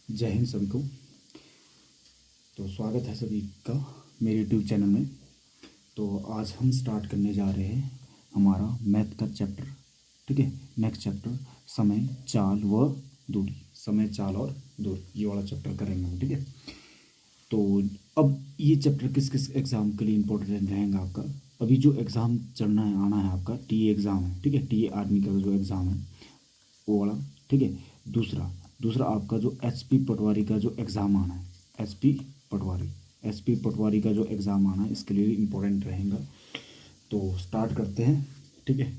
जय हिंद सभी को। तो स्वागत है सभी का मेरे यूट्यूब चैनल में। तो आज हम स्टार्ट करने जा रहे हैं हमारा मैथ का चैप्टर। ठीक है, नेक्स्ट चैप्टर समय, चाल व दूरी। समय, चाल और दूरी, ये वाला चैप्टर करेंगे हम। ठीक है, तो अब ये चैप्टर किस किस एग्ज़ाम के लिए इम्पोर्टेंट रहेगा आपका। अभी जो एग्ज़ाम चलना है, आना है आपका टीए एग्ज़ाम है। ठीक है, टीए आर्मी का जो एग्ज़ाम है वो वाला। ठीक है, दूसरा दूसरा आपका जो एचपी पटवारी का जो एग्ज़ाम आना है, एचपी पटवारी एचपी पटवारी का जो एग्ज़ाम आना है, इसके लिए इम्पोर्टेंट रहेगा। तो स्टार्ट करते हैं। ठीक है,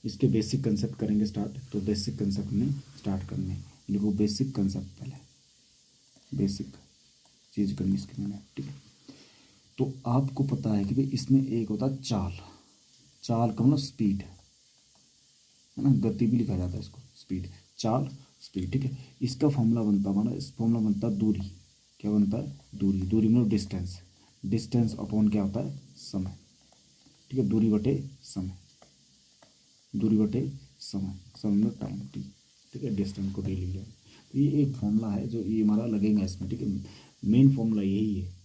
इसके बेसिक कंसेप्ट करेंगे स्टार्ट। तो बेसिक कंसेप्ट में स्टार्ट करने, लिखो बेसिक कंसेप्ट, पहले बेसिक चीज़ करनी इसके मैंने। ठीक है, तो आपको पता है कि भाई इसमें एक होता है चाल। चाल का मतलब स्पीड है ना, गति भी लिखा जाता है इसको, स्पीड, चाल, स्पीड। ठीक है, इसका फॉर्मूला बनता है, इस फॉर्मूला बनता है दूरी। क्या बनता है? दूरी। दूरी मतलब डिस्टेंस। डिस्टेंस अपॉन क्या होता है? समय। ठीक है, दूरी बटे समय, दूरी बटे समय, समय मतलब टाइम टी। ठीक है, डिस्टेंस को डी लिया। तो ये एक फॉर्मूला है जो ये हमारा लगेगा इसमें। ठीक है, मेन फॉर्मूला यही है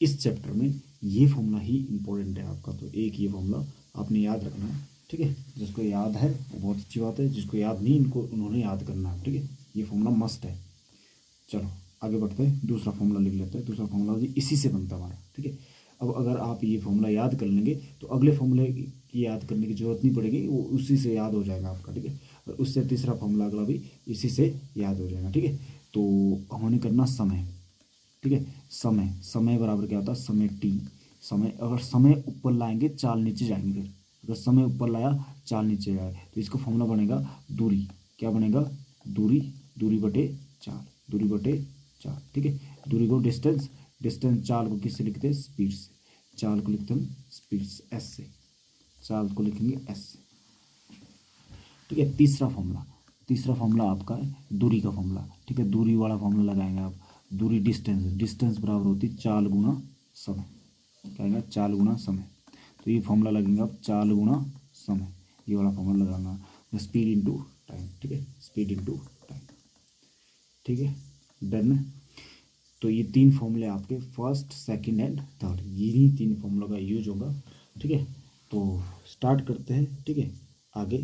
इस चैप्टर में। ये फॉर्मूला ही इंपॉर्टेंट है आपका। तो एक ये फॉर्मूला आपने याद रखना है। ठीक है, जिसको याद है वो बहुत अच्छी बात है, जिसको याद नहीं उन्होंने याद करना है। ठीक है, ये फॉर्मूला मस्ट है। चलो आगे बढ़ते हैं, दूसरा फॉर्मूला लिख लेते हैं। दूसरा फॉर्मूला जी इसी से बनता है हमारा। ठीक है, अब अगर आप ये फॉर्मूला याद कर लेंगे तो अगले फॉर्मूले की याद करने की जरूरत नहीं पड़ेगी, वो उसी से याद हो जाएगा आपका। ठीक है, और उससे तीसरा फॉर्मूला अगला भी इसी से याद हो जाएगा। ठीक है, तो हमने करना समय। ठीक है, समय, समय बराबर क्या होता है? समय टी। समय, अगर समय ऊपर लाएंगे चाल नीचे जाएंगे। फिर अगर समय ऊपर लाया चाल नीचे जाए तो इसका फॉर्मूला बनेगा दूरी। क्या बनेगा? दूरी। दूरी बटे चाल, दूरी बटे चाल। ठीक है, दूरी को डिस्टेंस, डिस्टेंस चाल को किससे लिखते हैं? स्पीड से। चाल को लिखते हैं स्पीड से, एस से। चाल को लिखेंगे एस से। ठीक है, तीसरा फॉर्मूला, तीसरा फॉर्मूला आपका है दूरी का फॉर्मूला। ठीक है, दूरी वाला फॉर्मूला लगाएंगे आप। दूरी डिस्टेंस, डिस्टेंस बराबर होती है चाल गुना समय। क्या आएगा? चाल गुना समय। तो ये फॉर्मूला लगेंगे आप, चाल गुना समय, ये वाला फॉर्मूला लगाना। Speed into time. ठीक है, स्पीड इंटू टाइम। ठीक है, डन। तो ये तीन फॉर्मूले आपके फर्स्ट, सेकंड एंड थर्ड, यही तीन फॉर्मूला का यूज होगा। ठीक है, तो स्टार्ट करते हैं। ठीक है, आगे।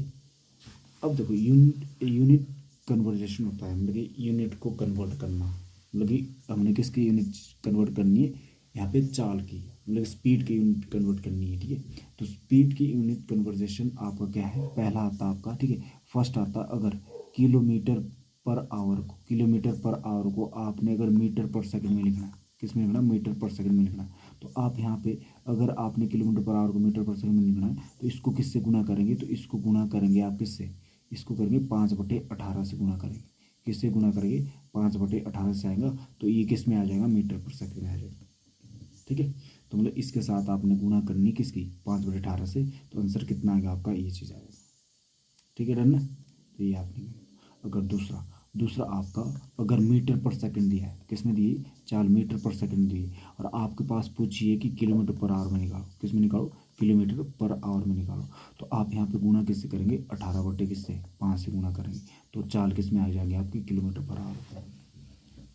अब देखो यूनिट, यूनिट कन्वर्जेशन होता है, मतलब कि यूनिट को कन्वर्ट करना। मतलब कि हमने किसकी यूनिट कन्वर्ट करनी है? यहाँ पे चाल की, मतलब स्पीड की यूनिट कन्वर्ट करनी है। ठीक है, तो स्पीड की यूनिट कन्वर्जेशन आपका क्या है? पहला आता है आपका, ठीक है, फर्स्ट आता अगर किलोमीटर पर आवर को, किलोमीटर पर आवर को आपने अगर मीटर पर सेकंड में लिखना है, किस में लिखना? मीटर पर सेकंड में लिखना है। तो आप यहाँ पे अगर आपने किलोमीटर पर आवर को मीटर पर सेकंड में लिखना है तो इसको किससे गुना करेंगे? तो इसको गुना करेंगे आप किससे? इसको करेंगे 5/18 से गुना करेंगे। किससे गुना करेंगे? 5/18 से आएगा, तो ये किस में आ जाएगा? मीटर पर सेकंड में आ जाएगा। ठीक है, तो मतलब इसके साथ आपने गुना करनी किसकी? 5/18 से। तो आंसर कितना आएगा आपका? ये चीज़ आएगा। ठीक है, डन है। तो ये आपने, अगर दूसरा, दूसरा आपका अगर मीटर पर सेकंड दिया है, किस में दिए? चाल मीटर पर सेकंड दिए, और आपके पास पूछिए कि किलोमीटर पर आवर में निकालो। किस में निकालो? किलोमीटर पर आवर में निकालो। तो आप यहाँ पे गुना किससे करेंगे? 18 बटे किससे? 5 से गुना करेंगे। तो चाल किस में आ जाएंगे? आपकी किलोमीटर पर आवर।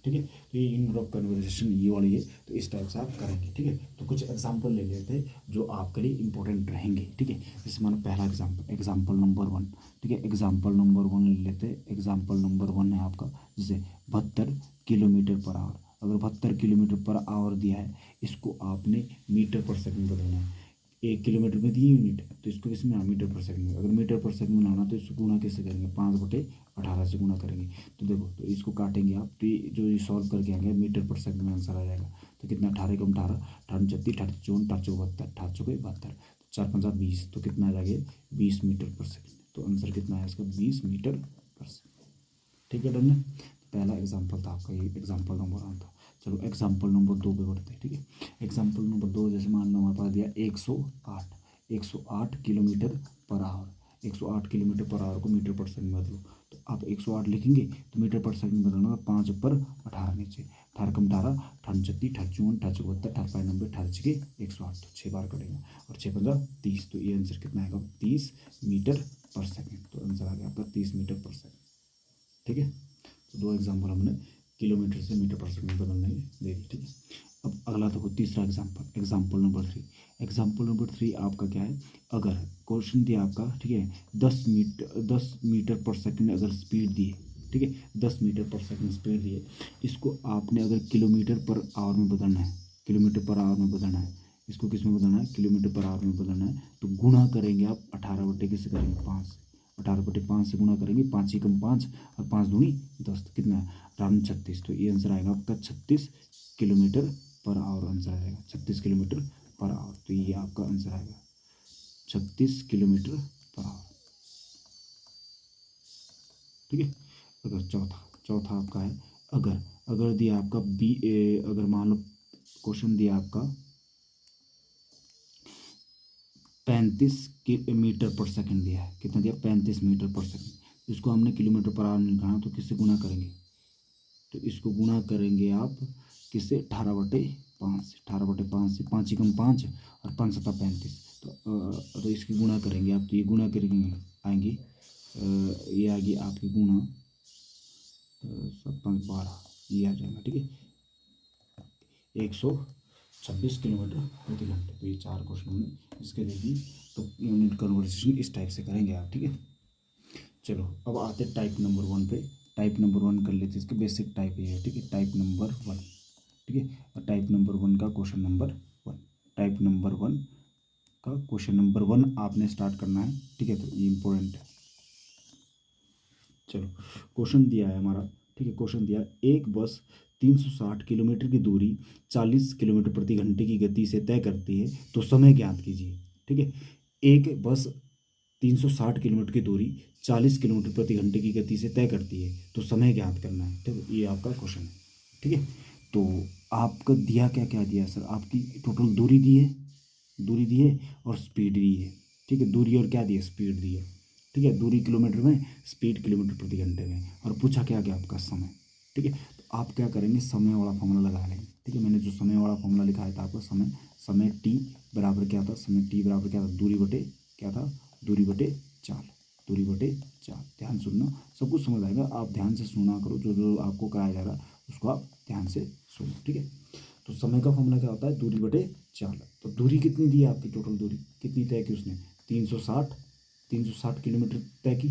ठीक है, तो ये यूनिट ऑफ कन्वर्जेशन ये वाली है। तो इस टाइप से आप करेंगे। ठीक है, तो कुछ एग्जांपल ले लेते हैं जो आपके लिए इंपॉर्टेंट रहेंगे। ठीक है, जैसे मानो पहला एग्जांपल, एग्जांपल नंबर 1। ठीक है, एग्जांपल नंबर 1 ले लेते हैं। एग्जांपल नंबर 1 है आपका, जैसे 72 किलोमीटर पर आवर। अगर 72 किलोमीटर पर आवर दिया है, इसको आपने मीटर पर सेकंड बदलना है। 1 किलोमीटर में दी यूनिट, तो इसको किसमें? मीटर पर सेकंड में। अगर मीटर पर सेकंड में लाना तो इसको गुना कैसे करेंगे? 5/18 से गुना करेंगे। तो देखो, तो इसको काटेंगे आप, तो ये जो ये सॉल्व करके आएंगे मीटर पर सेकंड में आंसर आ जाएगा। तो कितना? 18 कम 18, 18 36, 18 54, 18 72, 18 चौके 72, 4×5 20। तो कितना आ जाएगा? 20 मीटर पर सेकंड। तो आंसर कितना है इसका? 20 मीटर पर सेकंड। ठीक है, डन है। पहला एग्जाम्पल था आपका, ये एग्जाम्पल नंबर 1 था। चलो एग्जाम्पल नंबर 2 पे बढ़ते हैं। ठीक है, एग्जाम्पल नंबर 2, जैसे मान लो हमारे पास दिया 108 kilometre per hour. 108 kilometre per hour को मीटर पर सेकंड में बदलो। तो आप 108 लिखेंगे तो मीटर पर सेकंड बदलना, 5/18 नीचे, 18 कम 18, 18 36, 18 54, 18 74, 18 5 90, 18 6 108। तो 6 बार कटेगा, और 6×5 30। तो ये आंसर कितना आएगा? 30 मीटर पर सेकंड। तो आंसर आ गया आपका 30 मीटर पर सेकंड। ठीक है, तो दो एग्जाम्पल हमने किलोमीटर से मीटर पर सेकंड बदलने दे दी, ठीक है। अब अगला देखो तीसरा example, example number 3। Example number 3 आपका क्या है, अगर क्वेश्चन दिया आपका, ठीक है, 10 मीटर पर सेकंड अगर स्पीड दी है, ठीक है, 10 मीटर पर सेकंड स्पीड दी है, इसको आपने अगर किलोमीटर पर आवर में बदलना है, किलोमीटर पर आवर में बदलना है, इसको किस में बदलना है, किलोमीटर पर आवर में बदलना है, तो गुणा करेंगे आप 18 बटे किससे करेंगे, 5 से। 18/5 से गुणा करेंगे, 5 एकम 5 और 5 दूनी 10, कितना है, राउंड 36। तो ये आंसर आएगा आपका 36 किलोमीटर पर आवर आंसर आएगा, 36 किलोमीटर पर आवर। तो ये आपका आंसर आएगा 36 किलोमीटर पर आवर, ठीक है। अगर चौथा आपका है, अगर अगर दिया आपका अगर मान लो क्वेश्चन दिया आपका 35 मीटर पर सेकंड दिया है, कितना दिया, 35 मीटर पर सेकंड, इसको हमने किलोमीटर पर आवर निकालना, तो किससे गुणा करेंगे, तो इसको गुणा करेंगे आप किससे, 18/5 से। 18/5 से 5 एकम 5 और 5 सता 35, तो इसकी गुणा करेंगे आप, तो ये गुणा करेंगे आएंगी, ये आएगी आपकी गुणा 7 5 12, ये आ जाएगा, ठीक है, 126 किलोमीटर प्रति घंटे। तो ये 4 क्वेश्चन हमने इसके दे दी। तो यूनिट कन्वर्सेशन इस टाइप से करेंगे आप, ठीक है। चलो अब आते टाइप नंबर 1 पे। टाइप नंबर 1 कर लेते, इसके बेसिक टाइप ये है, ठीक है, टाइप नंबर 1, ठीक है। और टाइप नंबर 1 का क्वेश्चन नंबर 1, टाइप नंबर 1 का क्वेश्चन नंबर 1 आपने स्टार्ट करना है, ठीक है। तो ये इंपॉर्टेंट है। चलो क्वेश्चन दिया है हमारा, ठीक है, क्वेश्चन दिया, एक बस 360 किलोमीटर की दूरी 40 किलोमीटर प्रति घंटे की गति से तय करती है, तो समय ज्ञात कीजिए, ठीक है। एक बस 360 किलोमीटर की दूरी 40 किलोमीटर प्रति घंटे की गति से तय करती है, तो समय ज्ञात करना है, ठीक है। ये आपका क्वेश्चन है, ठीक है। तो आपका दिया क्या क्या दिया सर, आपकी टोटल दूरी दी है और स्पीड दी है, ठीक है। दूरी और क्या दी है, स्पीड दी है, ठीक है। दूरी किलोमीटर में, स्पीड किलोमीटर प्रति घंटे में, और पूछा क्या क्या आपका समय, ठीक है। तो आप क्या करेंगे, समय वाला फॉर्मूला लगा लेंगे, ठीक है। मैंने जो समय वाला फॉर्मूला लिखाया था आपका, समय टी बराबर क्या था, समय टी बराबर क्या था, दूरी बटे क्या था, दूरी बटे चाल, दूरी बटे चाल। ध्यान सुनना, सब कुछ समझ आएगा, आप ध्यान से सुना करो, जो जो आपको कराया जाएगा उसको आप ध्यान से सुनो, ठीक है। तो समय का फॉर्मूला क्या होता है, दूरी बटे चाल। तो दूरी कितनी दी है आपकी, टोटल दूरी कितनी तय की उसने, 360 किलोमीटर तय की।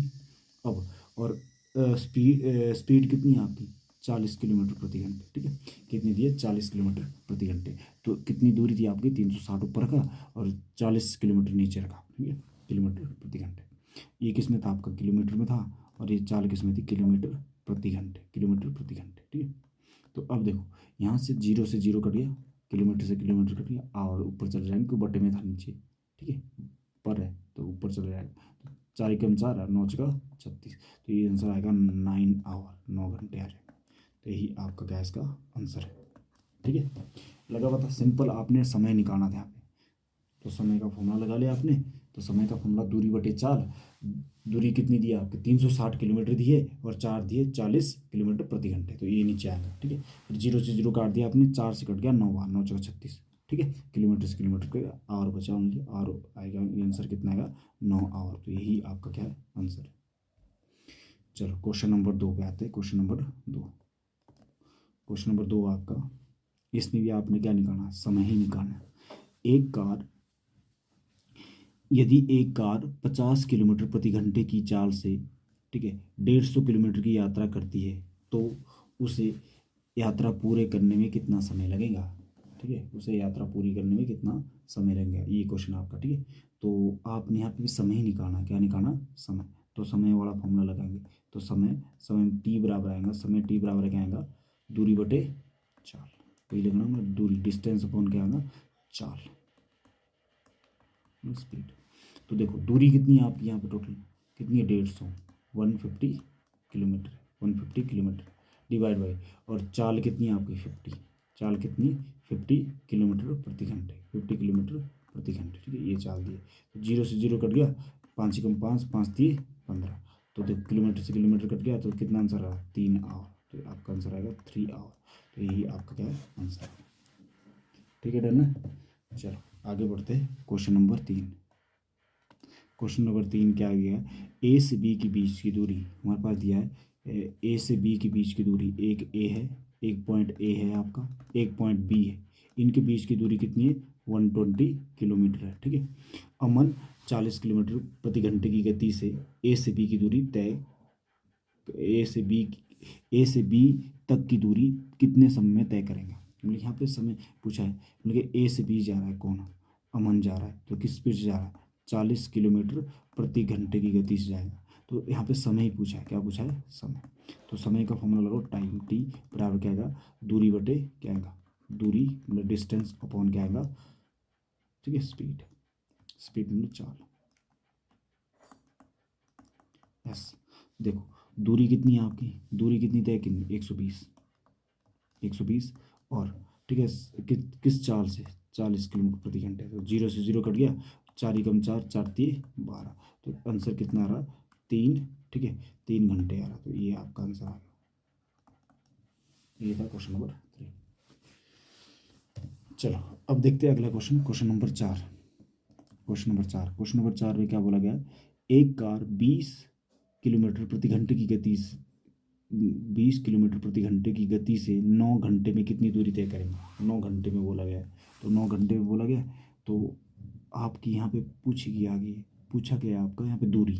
अब और स्पीड कितनी है आपकी, 40 किलोमीटर प्रति घंटे, ठीक है। कितनी दी है, 40 किलोमीटर प्रति घंटे। तो कितनी दूरी थी आपकी, 360 ऊपर का और 40 किलोमीटर नीचे रखा, ठीक है, किलोमीटर प्रति घंटे। ये किस में था आपका, किलोमीटर में था, और ये चाल किस में थी, किलोमीटर प्रति घंटे, किलोमीटर प्रति घंटे, ठीक है। तो अब देखो यहाँ से 0 से 0 कट गया, किलोमीटर से किलोमीटर कट गया, और ऊपर चले जाएंगे क्योंकि बटे में था नीचे, ठीक है, पर है तो ऊपर चले जाएगा। तो 4 एकम 4 और 9 का 36, तो ये आंसर आएगा 9 आवर, 9 घंटे आ जाएगा। तो यही आपका गैस का आंसर है, ठीक है। लगा पता, सिंपल, आपने समय निकालना था यहाँ पे, तो समय का फॉर्मूला लगा लिया आपने। तो समय का फॉर्मूला दूरी बटे चाल, दूरी कितनी दी है आपके, 360 किलोमीटर दी है, और 4 दिए 40 किलोमीटर प्रति घंटे, तो ये नीचे आएगा, ठीक है। फिर 0 से 0 काट दिया आपने, 4 से कट गया 9 बार, 9 चौका 36, ठीक है। किलोमीटर से किलोमीटर का आवर बचा ओनली, आवर आएगा, ये आंसर कितना आएगा, 9 आवर। तो यही आपका क्या है, आंसर है। चलो क्वेश्चन नंबर 2 पे आते हैं। क्वेश्चन नंबर 2 आपका, इसमें भी आपने क्या निकालना, समय ही निकालना। यदि एक कार 50 किलोमीटर प्रति घंटे की चाल से, ठीक है, 150 किलोमीटर की यात्रा करती है, तो उसे यात्रा पूरे करने में कितना समय लगेगा, ठीक है, उसे यात्रा पूरी करने में कितना समय लगेगा, ये क्वेश्चन आपका, ठीक है। तो आपने यहाँ पे भी समय ही निकालना, क्या निकालना, समय। तो समय वाला फॉर्मूला लगाएंगे, तो समय टी बराबर आएगा, समय टी बराबर क्या आएगा, दूरी बटे चाल, वही लगना मतलब दूरी, डिस्टेंस अपॉन क्या आएगा, चाल, स्पीड। तो देखो दूरी कितनी है आपकी यहाँ पे, टोटल कितनी है, 150 किलोमीटर, 150 किलोमीटर डिवाइड बाई, और चाल कितनी है आपकी, 50, चाल कितनी, 50 किलोमीटर प्रति घंटे, 50 किलोमीटर प्रति घंटे, ठीक है। ये चाल दी है, तो 0 से 0 कट गया, 5 एकम 5, 5 3 15, तो देखो किलोमीटर से किलोमीटर कट गया, तो कितना आंसर आया, 3 आवर। तो आपका आंसर आएगा 3 आवर। तो यही आपका क्या है, आंसर, ठीक है, डन है। चलो आगे बढ़ते हैं, क्वेश्चन नंबर 3। क्वेश्चन नंबर 3 क्या गया है, ए से बी के बीच की दूरी हमारे पास दिया है ए से बी के बीच की दूरी, एक ए है, एक पॉइंट ए है आपका, एक पॉइंट बी है, इनके बीच की दूरी कितनी है 120 किलोमीटर है। ठीक है। अमन 40 किलोमीटर प्रति घंटे की गति से ए से बी की दूरी तय, ए से बी ए से बी तक की दूरी कितने समय में तय करेंगे। मतलब यहाँ पे समय पूछा है, मतलब ए से बी जा रहा है कौन, अमन जा रहा है, तो किस स्पीड से जा रहा है 40 किलोमीटर प्रति घंटे की गति से जाएगा। तो यहाँ पे समय ही पूछा है, क्या पूछा है समय। तो समय का फॉर्मूला लगाओ, टाइम टी बराबर क्या आएगा, दूरी बटे क्या आएगा, दूरी मतलब डिस्टेंस अपॉन क्या आएगा, ठीक है, स्पीड, स्पीड मतलब चाल। यस, देखो दूरी कितनी है आपकी, दूरी कितनी तय कितनी 120, 120 और ठीक है किस चाल से 40 किलोमीटर प्रति घंटे। तो जीरो से जीरो कट गया, 4 एकम 4, 4 तिये 12, तो आंसर कितना आ रहा 3, ठीक है 3 घंटे आ रहा। तो ये आपका आंसर आ गया। ये था क्वेश्चन नंबर 3। चलो अब देखते हैं अगला question, question number 4। Question number 4 में क्या बोला गया, एक कार 20 किलोमीटर प्रति घंटे की गति से 20 किलोमीटर प्रति घंटे की गति से 9 घंटे में कितनी दूरी तय करेंगे। 9 घंटे में बोला गया है, तो 9 घंटे में बोला गया, तो आपकी यहाँ पे पूछी गई आगे, पूछा गया आपका यहाँ पे दूरी,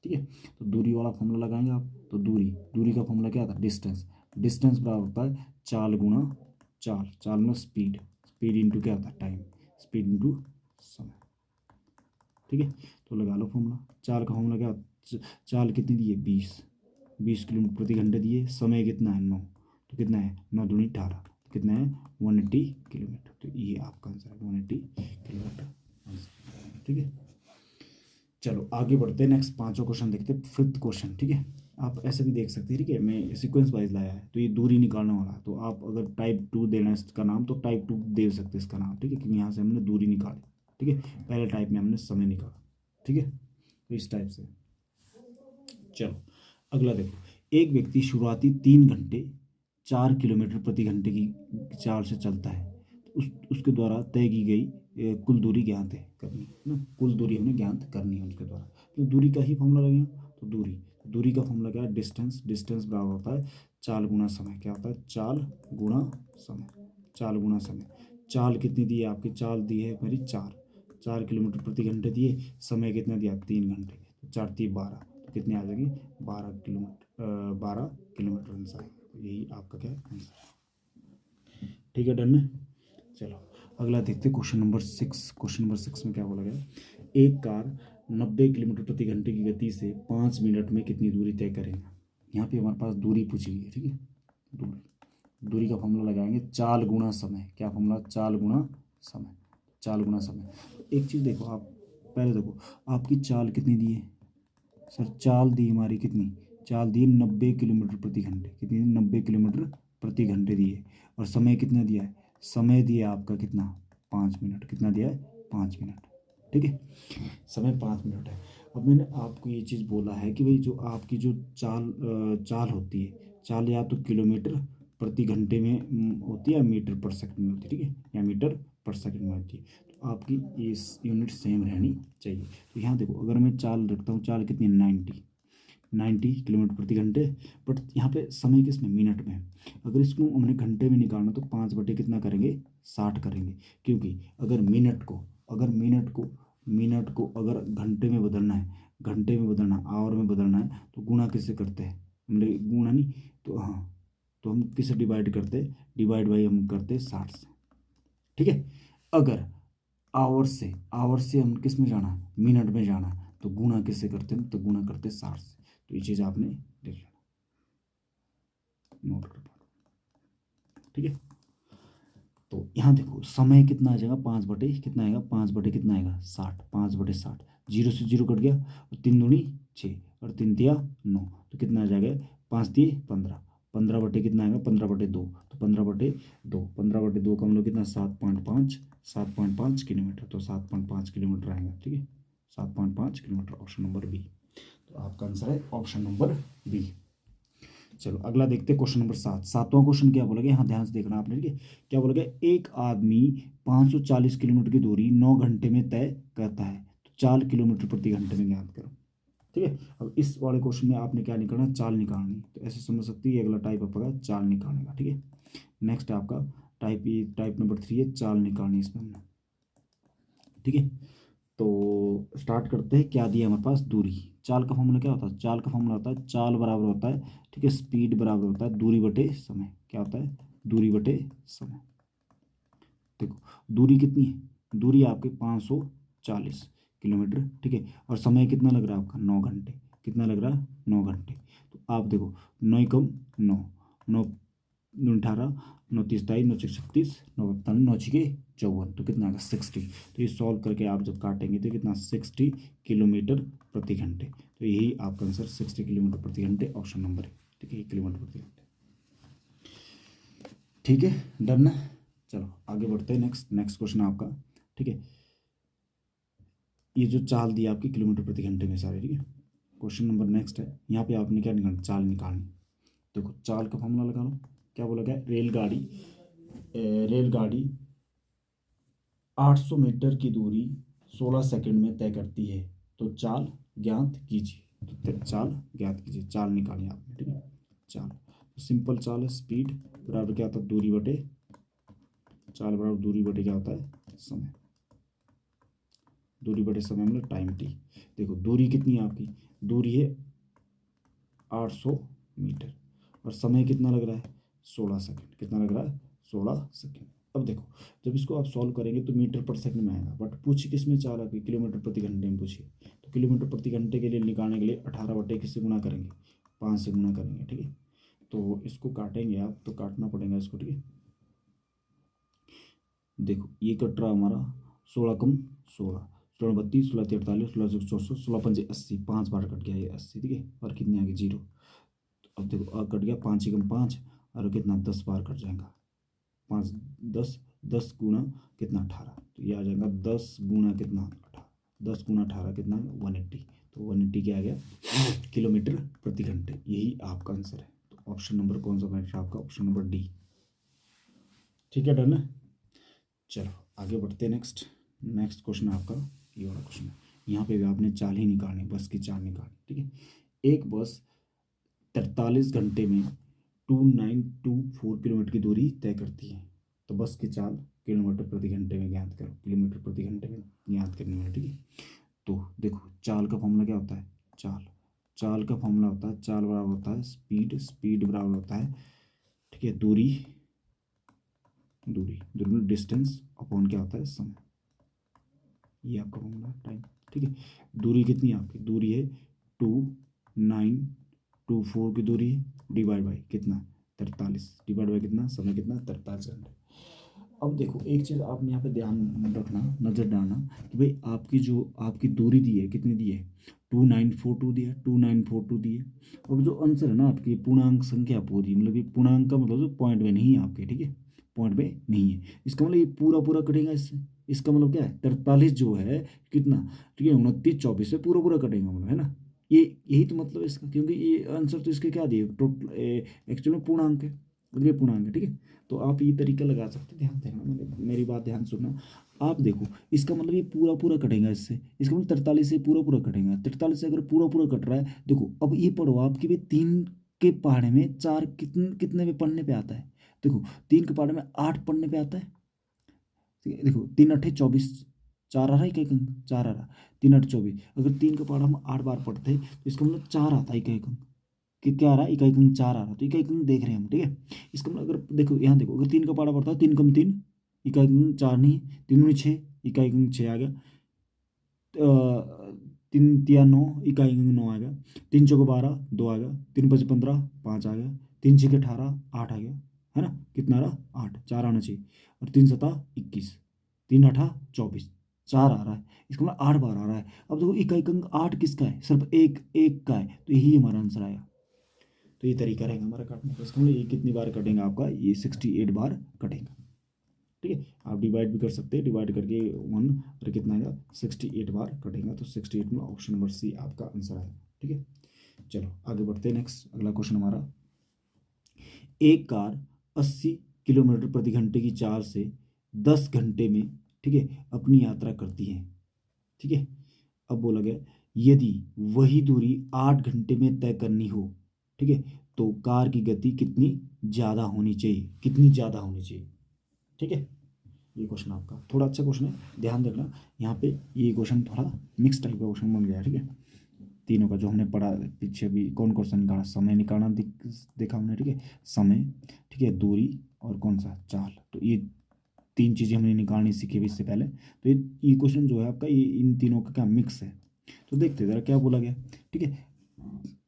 ठीक है। तो दूरी वाला फॉर्मूला लगाएंगे आप, तो दूरी का फॉर्मूला क्या था, डिस्टेंस, डिस्टेंस बराबर होता है चाल गुणा चाल, चाल में स्पीड, स्पीड इंटू क्या होता है टाइम, स्पीड इंटू समय, ठीक है। तो लगा लो फॉर्मूला, चाल का फॉर्मूला क्या, चाल कितनी दी है 20 किलोमीटर प्रति घंटे दिए, समय कितना है 9, तो कितना है 9 दूनी 18, तो कितना है 180 किलोमीटर। तो ये आपका आंसर है 180 किलोमीटर, ठीक है। चलो आगे बढ़ते हैं, नेक्स्ट पांचों क्वेश्चन देखते हैं। फिफ्थ क्वेश्चन, ठीक है, आप ऐसे भी देख सकते हैं, ठीक है, मैं सीक्वेंस वाइज लाया है, तो ये दूरी निकालने वाला है, तो आप अगर टाइप 2 देना है इसका नाम, तो टाइप 2 दे सकते हैं इसका नाम, ठीक है, क्योंकि यहाँ से हमने दूरी निकाली, ठीक है, पहले टाइप में हमने समय निकाला, ठीक है, तो इस टाइप से। चलो अगला देखो, एक व्यक्ति शुरुआती 3 घंटे 4 किलोमीटर प्रति घंटे की चाल से चलता है, उसके द्वारा तय की गई कुल दूरी ज्ञात है करनी है ना, कुल दूरी हमें ज्ञात करनी है उसके द्वारा। तो दूरी का ही फॉर्मूला लगेगा, तो दूरी का फॉर्मूला क्या है, डिस्टेंस, डिस्टेंस बराबर होता है चाल गुणा समय, क्या होता है चाल गुणा समय, चाल गुणा समय। चाल कितनी दी है आपकी, चाल दी है मेरी 4 किलोमीटर प्रति घंटे दिए, समय कितना दिया 3 घंटे, तो 4 3 12, तो कितने आ जाएगी 12 किलोमीटर, 12 किलोमीटर आंसर है। तो यही आपका क्या है आंसर, ठीक है, डन है। चलो अगला देखते हैं क्वेश्चन नंबर 6। क्वेश्चन नंबर 6 में क्या बोला गया, एक कार 90 किलोमीटर प्रति घंटे की गति से 5 मिनट में कितनी दूरी तय करेगा। यहाँ पे हमारे पास दूरी पूछी गई है, ठीक है, दूरी का फॉर्मूला लगाएंगे चाल गुणा समय, क्या फॉर्मूला, चाल गुणा समय, चाल गुणा समय। एक चीज़ देखो आप, पहले देखो आपकी चाल कितनी दी है सर, चाल दी हमारी कितनी, चाल दी 90 किलोमीटर प्रति घंटे, कितनी 90 किलोमीटर प्रति घंटे दी है, और समय कितना दिया है, समय दिया आपका कितना 5 मिनट, कितना दिया है 5 मिनट, ठीक है, समय 5 मिनट है। अब मैंने आपको ये चीज़ बोला है कि भाई जो आपकी जो चाल होती है, चाल या तो किलोमीटर प्रति घंटे में होती है या मीटर पर सेकंड में होती है, ठीक है, या मीटर पर सेकंड में होती है, तो आपकी इस यूनिट सेम रहनी चाहिए। तो यहाँ देखो अगर मैं चाल रखता हूँ, चाल कितनी 90 किलोमीटर प्रति घंटे, बट यहाँ पे समय किस में, मिनट में है। अगर इसको हमने घंटे में निकालना तो 5 बटे कितना करेंगे 60 करेंगे, क्योंकि अगर मिनट को अगर घंटे में बदलना है, घंटे में बदलना, आवर में बदलना है, तो गुणा किससे करते हैं, मतलब गुणा नहीं, तो हाँ, तो हम किससे डिवाइड करते हैं, डिवाइड बाई हम करते हैं 60 से, ठीक है। अगर आवर से हम किस में जाना है, मिनट में जाना है, तो गुणा किससे करते हैं, तो गुणा करते हैं 60 से। तो ये चीज़ आपने देख लेना, नोट कर पाओ, ठीक है। तो यहाँ देखो समय कितना आ जाएगा 5 बटे कितना आएगा, 5 बटे कितना आएगा 60, 5 बटे 60, जीरो से जीरो कट गया, और 3 दूनी 6 और 3 तिया 9, तो कितना आ जाएगा 5 तिये 15, 15 बटे कितना आएगा 15 बटे 2, तो 15 बटे 2, 15 बटे 2 का हम लोग कितना 7.5 किलोमीटर, तो 7.5 किलोमीटर आएगा, ठीक है, 7.5 किलोमीटर, ऑप्शन नंबर बी। तो आपका आंसर है ऑप्शन नंबर बी। चलो अगला देखते हैं क्वेश्चन नंबर 7। सातवां क्वेश्चन क्या बोला गया, यहाँ ध्यान से देखना आपने, ठीक है, क्या बोला गया, एक आदमी 540 किलोमीटर की दूरी 9 घंटे में तय करता है, तो 4 किलोमीटर प्रति घंटे में ज्ञात करो। ठीक है। अब इस वाले क्वेश्चन में आपने क्या निकालना, चाल निकालनी। तो ऐसे समझ सकते हैं, ये अगला टाइप आपका चाल निकालने का। ठीक है, नेक्स्ट आपका टाइप नंबर 3 है चाल निकालनी इसमें हमने। ठीक है, तो स्टार्ट करते हैं। क्या दिया हमारे पास, दूरी। चाल का फॉर्मूला क्या होता है, चाल का फॉर्मूला होता है चाल बराबर होता है, ठीक है, स्पीड बराबर होता है दूरी बटे समय। क्या होता है, दूरी बटे समय। देखो दूरी कितनी है, दूरी आपके 540 किलोमीटर। ठीक है, और समय कितना लग रहा है आपका, 9 घंटे। कितना लग रहा है, 9 घंटे। तो आप देखो 9 कम 9, 9 18, 9 30 9 6 36, 9 9 54, तो कितना आएगा 60। तो ये सॉल्व करके आप जब काटेंगे तो कितना 60 किलोमीटर प्रति घंटे। तो यही आपका आंसर 60 किलोमीटर प्रति घंटे, ऑप्शन नंबर है। ठीक है, किलोमीटर प्रति घंटे। ठीक है, डन है। चलो आगे बढ़ते हैं। नेक्स्ट क्वेश्चन आपका। ठीक है, ये जो चाल दी आपकी किलोमीटर प्रति घंटे में सारे। ठीक है, क्वेश्चन नंबर नेक्स्ट है। यहाँ पे आपने क्या निकालना, चाल निकालनी। देखो चाल का फॉर्मूला लगा लो। क्या बोला गया, रेलगाड़ी 800 मीटर की दूरी 16 सेकंड में तय करती है, तो चाल ज्ञात कीजिए। तो चाल ज्ञात कीजिए, चाल निकालिए आपने। ठीक है, चाल तो सिंपल चाल है, स्पीड बराबर क्या होता है, दूरी बटे, चाल बराबर दूरी बटे क्या होता है, समय। दूरी बटे समय मतलब टाइम टी। देखो दूरी कितनी है आपकी, दूरी है 800 मीटर और समय कितना लग रहा है, 16 सेकंड। कितना लग रहा है, 16 सेकंड। अब देखो जब इसको आप सॉल्व करेंगे तो मीटर पर सेकंड में आएगा, बट पूछिए किस में चाल आपकी, किलोमीटर प्रति घंटे में पूछिए। तो किलोमीटर प्रति घंटे के लिए निकालने के लिए 18 बटे किससे गुना करेंगे, 5 से गुना करेंगे। ठीक है, तो इसको काटेंगे आप, तो काटना पड़ेगा इसको। ठीक है, देखो ये कट रहा हमारा 16 कम 16, 16 32, 16 43, 16 64, 16 पंजे 80, 5 बार कट गया ये 80। ठीक है, और कितने आ गए, 0। अब देखो कट गया, 5 ही कम 5, और कितना 10 बार कट जाएगा, 5 10, 10 गुना कितना 18, तो ये आ जाएगा 10 गुना कितना 18, 10 गुना 18 कितना 180। तो 180 क्या आ गया, किलोमीटर प्रति घंटे। यही आपका आंसर है। तो ऑप्शन नंबर कौन सा बैठ रहा है आपका, ऑप्शन नंबर डी। ठीक है, डन है। चलो आगे बढ़ते हैं। नेक्स्ट क्वेश्चन आपका ये वाला क्वेश्चन है। यहाँ पे भी आपने चाल ही निकालनी, बस की चाल निकालनी। ठीक है, एक बस 43 घंटे में 2924 किलोमीटर की दूरी तय करती है, तो बस की चाल किलोमीटर प्रति घंटे में ज्ञात करो। किलोमीटर प्रति घंटे में ज्ञात करनी है। ठीक है, तो देखो चाल का फॉर्मूला क्या होता है, चाल का फॉर्मूला होता है, चाल बराबर होता है स्पीड बराबर होता है, ठीक है, दूरी दूरी डिस्टेंस अपॉन क्या होता है, समय। ये आपका फॉर्मूला टाइम। ठीक है, दूरी कितनी है आपकी, दूरी है 2924 की दूरी है, डिवाइड बाई कितना 43, डिवाइड बाई कितना, समय कितना 43 घंटे। अब देखो एक चीज़ आपने यहाँ पे ध्यान रखना, नज़र डालना कि भाई आपकी दूरी दी है, कितनी दी है, 2942 दी है, 2942 दी है। अब जो आंसर है ना आपकी पूर्णांक संख्या पूरी, मतलब कि पूर्णांक का मतलब जो पॉइंट में नहीं है आपके। ठीक है, पॉइंट में नहीं है, इसका मतलब ये पूरा पूरा कटेगा इससे। इसका मतलब क्या है, 43 जो है कितना, ठीक है, 29 24 से पूरा पूरा कटेगा, मतलब है ना। ये यही तो मतलब है इसका, क्योंकि ये आंसर तो इसके क्या दिए, टोटल एक्चुअल में पूर्णांक है, मतलब ये पूर्णांक है। ठीक है, तो आप ये तरीका लगा सकते, ध्यान देना, मेरी बात ध्यान सुनना। आप देखो इसका मतलब ये पूरा पूरा कटेगा इससे, इसका मतलब 43 से पूरा पूरा कटेगा। 43 से अगर पूरा पूरा कट रहा है, देखो अब ये पढ़ो आपके भी 3 के पहाड़े में 4 कितने कितने में पढ़ने पे आता है, देखो 3 के पहाड़े में 8 पढ़ने पे आता है। ठीक है, देखो 3 अट्ठे 24, 4 आ रहा है, एक अंक 4 आ रहा, 3 8 24। अगर 3 का पहाड़ा हम 8 बार पढ़ते हैं तो इसका मतलब 4 आता है, एक अंक कि क्या आ रहा है, इकाई अंक 4 आ रहा, तो इकाई अंक देख रहे हैं हम। ठीक है, इसका मतलब अगर देखो यहाँ देखो, अगर 3 का पारा पड़ता है, 3 कम 3, इकाई अंक 4 नहीं, 3 दूनी 6, इकाई अंक 6 आ गया, 3 तिया 9, इकाई अंक 9 आ गया, 3 चौको 12 2 आ गया, 3 5 15 5 आ गया, 3 6 18 8 आ गया, है ना, कितना रहा 8, 4 आना चाहिए, और 3 7 21, 3 8 24, 4 आ रहा है, इसका मतलब 8 बार आ रहा है। अब देखो इकाई अंक 8 किसका है, सिर्फ एक एक का है, तो यही हमारा आंसर आया। तो ये तरीका रहेगा हमारा काटने का। इसका मतलब ये कितनी बार कटेगा आपका, ये 68 बार कटेगा। ठीक है, आप डिवाइड भी कर सकते हैं, डिवाइड करके 1 और कितना आएगा 68 बार कटेगा। तो 68 में ऑप्शन नंबर सी आपका आंसर आएगा। ठीक है, चलो आगे बढ़ते हैं। नेक्स्ट अगला क्वेश्चन हमारा, एक कार 80 किलोमीटर प्रति घंटे की चाल से 10 घंटे में, ठीक है, अपनी यात्रा करती है। ठीक है, अब बोला गया यदि वही दूरी 8 घंटे में तय करनी हो, ठीक है, तो कार की गति कितनी ज़्यादा होनी चाहिए, कितनी ज़्यादा होनी चाहिए, ठीक है। ये क्वेश्चन आपका थोड़ा अच्छा क्वेश्चन है, ध्यान रखना यहाँ पे। ये क्वेश्चन थोड़ा मिक्स टाइप का क्वेश्चन बन गया है, ठीक है। तीनों का जो हमने पढ़ा पीछे भी कौन क्वेश्चन निकाला, समय निकालना देखा हमने, ठीक है, समय, ठीक है, दूरी और कौन सा चाल, तो ये तीन चीज़ें हमने निकालनी सीखी भी इससे पहले। तो ये क्वेश्चन जो है आपका, ये इन तीनों का क्या मिक्स है। तो देखते ज़रा क्या बोला गया, ठीक है।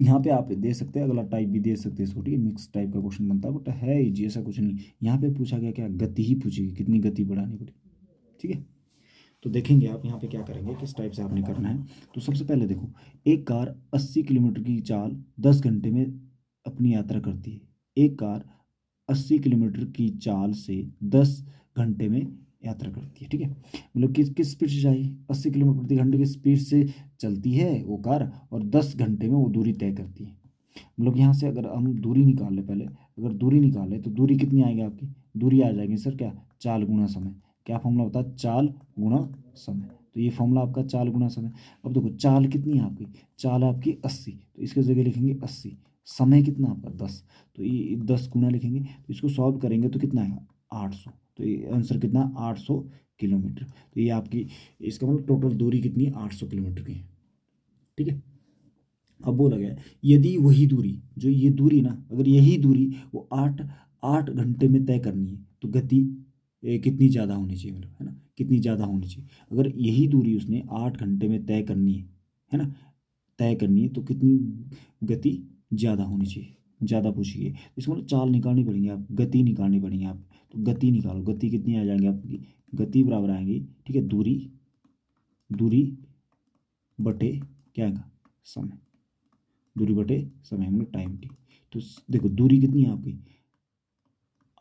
यहाँ पे आप दे सकते हैं, अगला टाइप भी दे सकते हैं इसको, ठीक है, मिक्स टाइप का क्वेश्चन बनता है, बट है इजी, ऐसा कुछ नहीं। यहाँ पे पूछा गया क्या, गति ही पूछी गई, कितनी गति बढ़ानी पड़ी, ठीक है। तो देखेंगे आप यहाँ पे क्या करेंगे, किस टाइप से आपने करना है। तो सबसे पहले देखो, एक कार 80 किलोमीटर की चाल 10 घंटे में अपनी यात्रा करती है। एक कार 80 किलोमीटर की चाल से 10 घंटे में यात्रा करती है, ठीक है। मतलब किस किस स्पीड से चाहिए, 80 किलोमीटर प्रति घंटे की स्पीड से चलती है वो कार, और 10 घंटे में वो दूरी तय करती है। मतलब यहाँ से अगर हम दूरी निकाल ले पहले, अगर दूरी निकाले तो दूरी कितनी आएगी आपकी, दूरी आ जाएगी सर क्या, चाल गुना समय। क्या फॉर्मूला होता है, चाल गुना समय। तो ये फॉर्मूला आपका चाल गुना समय। अब देखो चाल कितनी है आपकी, चाल आपकी 80, तो इसके जगह लिखेंगे 80, समय कितना आपका 10, तो ये 10 गुना लिखेंगे, तो इसको सॉल्व करेंगे तो कितना आएगा 800। तो ये आंसर कितना 800 किलोमीटर। तो ये आपकी, इसका मतलब टोटल दूरी कितनी है 800 किलोमीटर की, ठीक है। अब बोला गया है, यदि वही दूरी, जो ये दूरी ना, अगर यही दूरी वो आठ आठ घंटे में तय करनी है, तो गति कितनी ज़्यादा होनी चाहिए, मतलब है ना, कितनी ज़्यादा होनी चाहिए। अगर यही दूरी उसने 8 घंटे में तय करनी है ना, तय करनी है, तो कितनी गति ज़्यादा होनी चाहिए, ज़्यादा पूछिए। इसको मतलब चाल निकालनी पड़ेगी, आप गति निकालनी पड़ेगी आप। तो गति निकालो, गति कितनी आ जाएंगी आपकी, गति बराबर आएंगी, ठीक है, दूरी, दूरी बटे क्या आएगा, समय, दूरी बटे समय मतलब टाइम टी। तो देखो दूरी कितनी है आपकी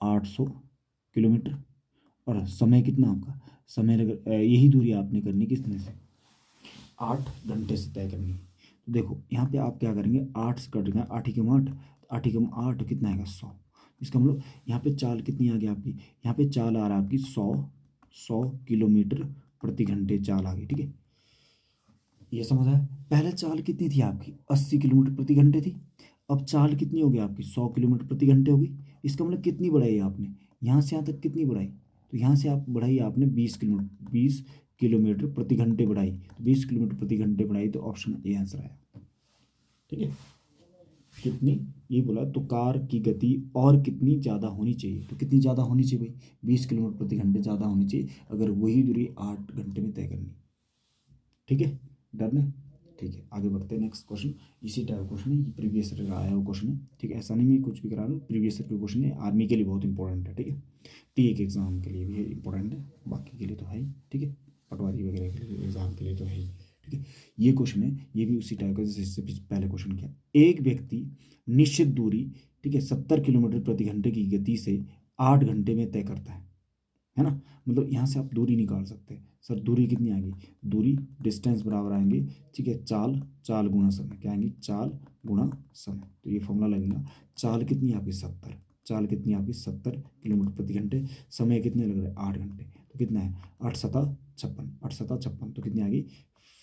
800 किलोमीटर, और समय कितना आपका, समय अगर यही दूरी आपने करनी कितने से, 8 घंटे से तय करनी है। तो देखो यहाँ पे आप क्या करेंगे, 8 से कट गए, 8 ही कम 8, 8 ही कम 8 कितना आएगा 100। इसका मतलब यहाँ पे चाल कितनी आ गई आपकी, यहाँ पे चाल आ रहा है आपकी 100 किलोमीटर प्रति घंटे चाल आ गई, ठीक है। ये समझ आया। पहले चाल कितनी थी आपकी 80 किलोमीटर प्रति घंटे थी, अब चाल कितनी होगी आपकी 100 किलोमीटर प्रति घंटे होगी। इसका मतलब कितनी बढ़ाई आपने, यहाँ से यहाँ तक कितनी बढ़ाई, तो यहाँ से आप बढ़ाई आपने 20 किलोमीटर, 20 किलोमीटर प्रति घंटे बढ़ाई, तो 20 किलोमीटर प्रति घंटे बढ़ाई, तो ऑप्शन ए आंसर आया, ठीक है। कितनी, ये बोला तो कार की गति और कितनी ज़्यादा होनी चाहिए, तो कितनी ज़्यादा होनी चाहिए भाई, 20 किलोमीटर प्रति घंटे ज़्यादा होनी चाहिए, अगर वही दूरी 8 घंटे में तय करनी, ठीक है, डन है। ठीक है, आगे बढ़ते हैं, नेक्स्ट क्वेश्चन। इसी टाइप क्वेश्चन है, ये प्रीवियस ईयर का आया हुआ क्वेश्चन है, ठीक है, ऐसा नहीं मैं कुछ भी करा रहा हूँ, प्रीवियस ईयर के क्वेश्चन है, आर्मी के लिए बहुत इंपॉर्टेंट है, ठीक है, टी के एग्जाम के लिए भी इंपॉर्टेंट है, बाकी के लिए तो है ही, ठीक है, पटवारी वगैरह के लिए एग्जाम के लिए तो है ही, ठीक है। ये क्वेश्चन है, ये भी उसी टाइप का जैसे इससे पहले क्वेश्चन किया। एक व्यक्ति निश्चित दूरी, ठीक है, 70 किलोमीटर प्रति घंटे की गति से 8 घंटे में तय करता है ना। मतलब यहाँ से आप दूरी निकाल सकते हैं, सर दूरी कितनी आएगी, दूरी डिस्टेंस बराबर आएंगे, ठीक है, चाल, चाल गुना समय, क्या आएंगी, चाल गुना समय। तो ये फॉर्मूला लगेगा, चाल कितनी आपकी 70, चाल कितनी आपकी 70 किलोमीटर प्रति घंटे, समय कितने लग रहे हैं 8 घंटे, तो कितना है 8 सता 56, 8 सता 56, तो कितनी आ गई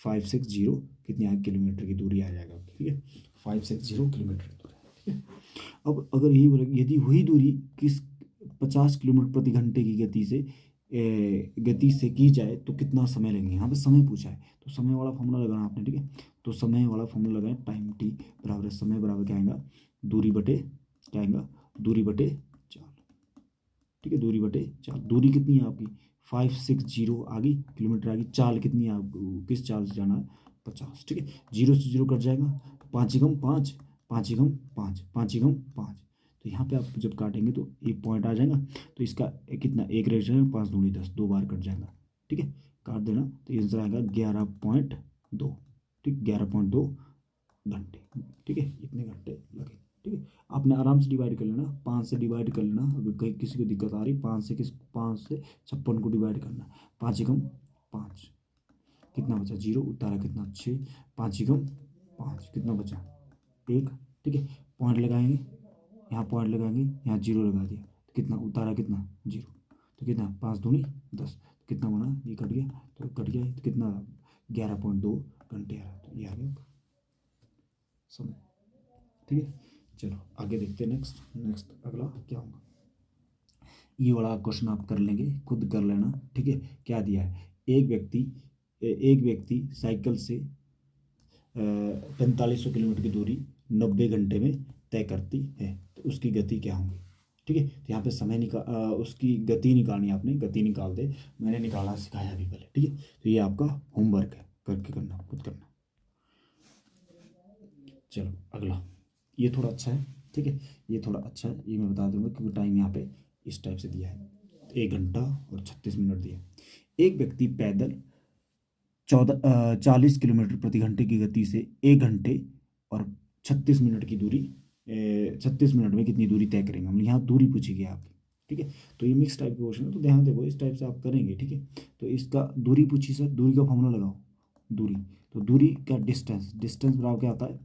560, कितनी आएगी किलोमीटर की दूरी आ जाएगा, ठीक है, 560 किलोमीटर की दूरी, ठीक है। अब अगर यही बोले, यदि वही दूरी किस 50 किलोमीटर प्रति घंटे की गति से की जाए तो कितना समय लगेगा, यहाँ पे समय पूछा है, तो समय वाला फॉर्मूला लगाना आपने, ठीक है। तो समय वाला फॉर्मूला लगाए, टाइम टी बराबर समय बराबर क्या आएगा, दूरी बटे क्या आएगा, दूरी बटे चाल, ठीक है, दूरी बटे चाल। दूरी कितनी है आपकी 560 आ गई किलोमीटर आ गई, चाल कितनी है आपको, किस चाल से जाना है 50, ठीक है, 0 से 0 कट जाएगा, 5 ही कम 5, 5 ही कम 5, 5 ही कम 5, तो यहाँ पे आप जब काटेंगे तो एक पॉइंट आ जाएगा, तो इसका कितना एक रह जाएगा, 5 दूनी 10, 2 बार कट जाएगा, ठीक है, काट देना, तो आंसर आएगा 11.2, ठीक, 11.2 घंटे, ठीक है, इतने घंटे लगे, ठीक है। आपने आराम से डिवाइड कर लेना, 5 से डिवाइड कर लेना, अगर कहीं किसी को दिक्कत आ रही, 5 से 56 को डिवाइड करना, 5 ही कम 5, कितना बचा 0, उतारा कितना 6, 5 ही कम 5, कितना बचा 1, ठीक है। पॉइंट लगाएंगे, यहाँ पॉइंट लगाएंगे, यहाँ 0 लगा दिया, तो कितना उतारा कितना 0, तो कितना 5 दूनी 10, कितना बना, ये कट गया, तो कट गया, तो कितना 11.2 घंटे आ रहा है। तो ये आ गया समय। ठीक है, चलो आगे देखते हैं। नेक्स्ट अगला क्या होगा, ये वाला क्वेश्चन आप कर लेंगे, खुद कर लेना। ठीक है, क्या दिया है, एक व्यक्ति साइकिल से 4500 किलोमीटर की दूरी 90 घंटे में तय करती है, तो उसकी गति क्या होगी। ठीक है, तो यहाँ पे उसकी गति निकालनी है, आपने गति निकाल दे, मैंने निकाला सिखाया अभी पहले। ठीक है, तो ये आपका होमवर्क है, करके करना, खुद करना। चलो अगला, ये थोड़ा अच्छा है। ठीक है, ये थोड़ा अच्छा है, ये मैं बता दूंगा क्योंकि टाइम यहाँ पे इस टाइप से दिया है, 1 घंटा और 36 मिनट दिया है। एक व्यक्ति पैदल 40 किलोमीटर प्रति घंटे की गति से 1 घंटे और 36 मिनट की दूरी 36 मिनट में कितनी दूरी तय करेंगे। हम यहाँ दूरी पूछी गई आपकी। ठीक है, तो ये मिक्स टाइप के क्वेश्चन है, तो ध्यान देखो, इस टाइप से आप करेंगे। ठीक है, तो इसका दूरी पूछी सर, दूरी का फॉर्मूला लगाओ। दूरी, तो दूरी का डिस्टेंस बराबर क्या आता है,